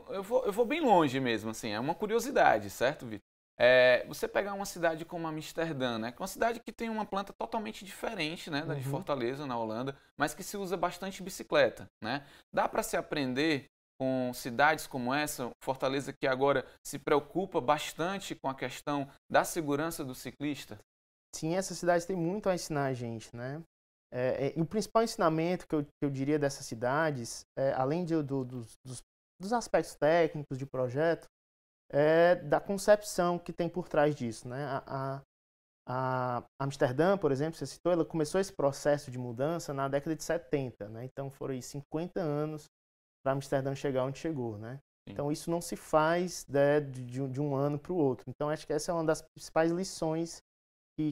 eu vou bem longe mesmo, assim, é uma curiosidade, certo, Vitor? Você pegar uma cidade como Amsterdã, né? Que é uma cidade que tem uma planta totalmente diferente, né, da de Fortaleza, na Holanda, mas que se usa bastante bicicleta, né? Dá para se aprender com cidades como essa, Fortaleza, que agora se preocupa bastante com a questão da segurança do ciclista? Sim, essas cidades têm muito a ensinar a gente, né? E o principal ensinamento que eu diria dessas cidades, além dos aspectos técnicos de projeto, é da concepção que tem por trás disso, né? A Amsterdã, por exemplo, você citou, ela começou esse processo de mudança na década de 70, né? Então foram aí 50 anos para Amsterdã chegar onde chegou, né? Sim. Então isso não se faz, né, de um ano para o outro. Então acho que essa é uma das principais lições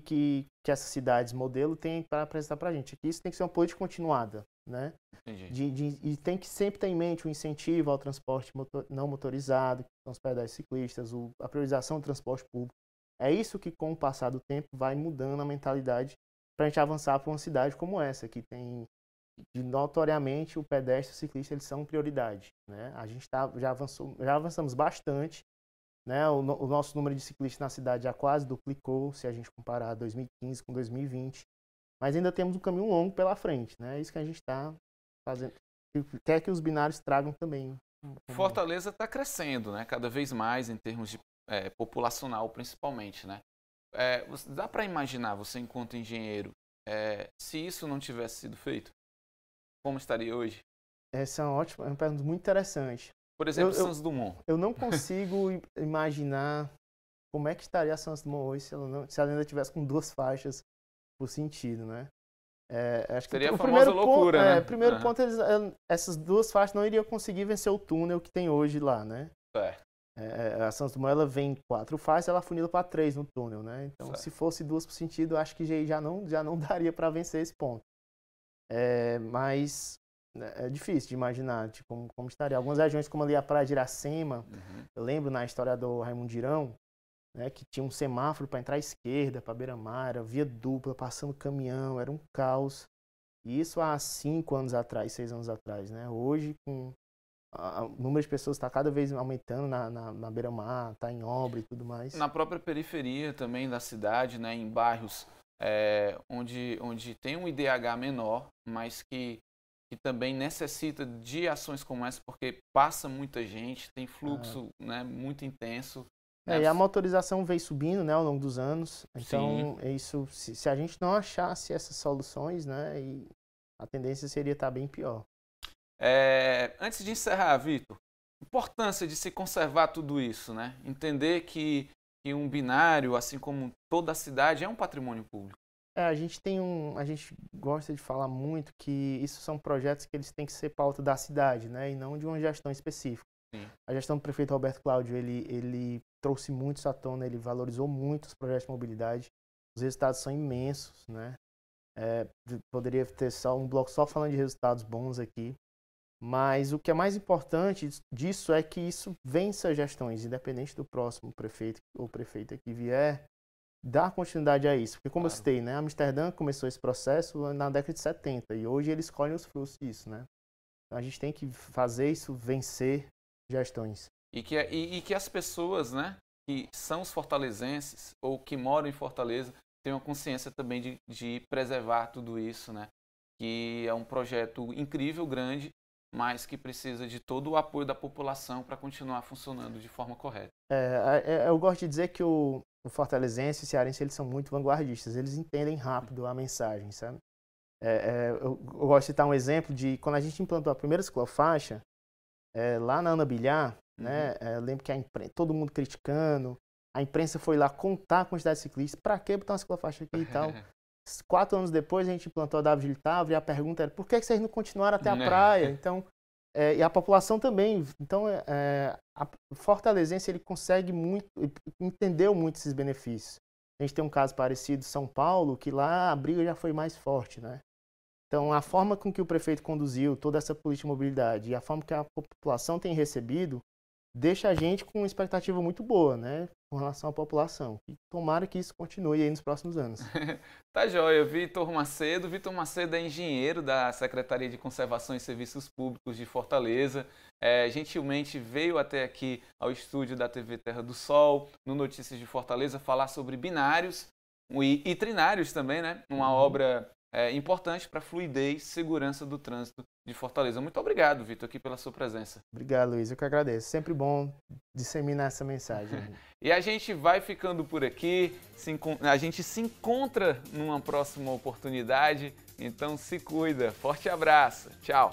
que essas cidades modelo têm para apresentar para a gente. Que isso tem que ser uma política continuada, né? E tem que sempre ter em mente o incentivo ao transporte não motorizado, que são os pedestres ciclistas, a priorização do transporte público. É isso que, com o passar do tempo, vai mudando a mentalidade para a gente avançar para uma cidade como essa, que tem, notoriamente, o pedestre e o ciclista, eles são prioridade, né? A gente já avançamos bastante, né? O nosso número de ciclistas na cidade já quase duplicou, se a gente comparar 2015 com 2020. Mas ainda temos um caminho longo pela frente, né? É isso que a gente está fazendo. Quer que os binários tragam também. Fortaleza está crescendo, né? Cada vez mais em termos de populacional, principalmente, né? Dá para imaginar, você enquanto engenheiro, se isso não tivesse sido feito, como estaria hoje? Essa é uma pergunta muito interessante. Por exemplo, Santos Dumont. Eu não consigo imaginar como é que estaria a Santos Dumont hoje se ela ainda tivesse com 2 faixas por sentido, né? Acho que seria a famosa loucura, né? Primeiro ponto, essas 2 faixas não iriam conseguir vencer o túnel que tem hoje lá, né? A Santos Dumont, ela vem 4 faixas, ela funila para 3 no túnel, né? Então, se fosse 2 por sentido, eu acho que já não daria para vencer esse ponto. Mas é difícil de imaginar como estaria. Algumas regiões, como ali a Praia de Iracema, eu lembro na história do Raimundo Girão, né, que tinha um semáforo para entrar à esquerda, para beira-mar, era via dupla, passando caminhão, era um caos. E isso há 5 anos atrás, 6 anos atrás, né? Hoje, o número de pessoas está cada vez aumentando na beira-mar, está em obra e tudo mais. Na própria periferia também da cidade, né, em bairros onde tem um IDH menor, mas que também necessita de ações como essa, porque passa muita gente, tem fluxo né, muito intenso. E a motorização veio subindo, né, ao longo dos anos. Então, isso, se a gente não achasse essas soluções, né, a tendência seria estar bem pior. Antes de encerrar, Vitor, importância de se conservar tudo isso, né? Entender que um binário, assim como toda a cidade, é um patrimônio público. A gente gosta de falar muito que isso são projetos que eles têm que ser pauta da cidade, né, e não de uma gestão específica. A gestão do prefeito Roberto Cláudio, ele trouxe muito isso à tona, ele valorizou muito os projetos de mobilidade. Os resultados são imensos, né? Poderia ter só um bloco só falando de resultados bons aqui. Mas o que é mais importante disso é que isso vença gestões, independente do próximo prefeito ou prefeita que vier, dar continuidade a isso. Porque, como eu citei, né, Amsterdã começou esse processo na década de 70 e hoje eles colhem os frutos disso, né? Então a gente tem que fazer isso vencer gestões. E que as pessoas, né, que são os fortalezenses ou que moram em Fortaleza tenham consciência também de preservar tudo isso, né? Que é um projeto incrível, grande, mas que precisa de todo o apoio da população para continuar funcionando de forma correta. Eu gosto de dizer que o fortalezense e o cearense, eles são muito vanguardistas, eles entendem rápido a mensagem, sabe? Eu gosto de citar um exemplo de quando a gente implantou a primeira ciclofaixa, lá na Ana Bilhar, né? Eu lembro que todo mundo criticando, a imprensa foi lá contar a quantidade de ciclistas, para que botar uma ciclofaixa aqui e tal. 4 anos depois a gente implantou a Davi Távora e a pergunta era por que vocês não continuaram até a praia? Então, e a população também. Então, o fortalezense ele consegue muito, entendeu muito esses benefícios. A gente tem um caso parecido em São Paulo, que lá a briga já foi mais forte, né? Então, a forma com que o prefeito conduziu toda essa política de mobilidade e a forma que a população tem recebido deixa a gente com uma expectativa muito boa, né, com relação à população. E tomara que isso continue aí nos próximos anos. Tá joia, Vitor Macedo. Vitor Macedo é engenheiro da Secretaria de Conservação e Serviços Públicos de Fortaleza. Gentilmente veio até aqui ao estúdio da TV Terra do Sol, no Notícias de Fortaleza, falar sobre binários e trinários também, né? Uma obra importante para a fluidez e segurança do trânsito de Fortaleza. Muito obrigado, Vitor, aqui pela sua presença. Obrigado, Luiz. Eu que agradeço. Sempre bom disseminar essa mensagem. E a gente vai ficando por aqui. A gente se encontra numa próxima oportunidade. Então se cuida. Forte abraço. Tchau.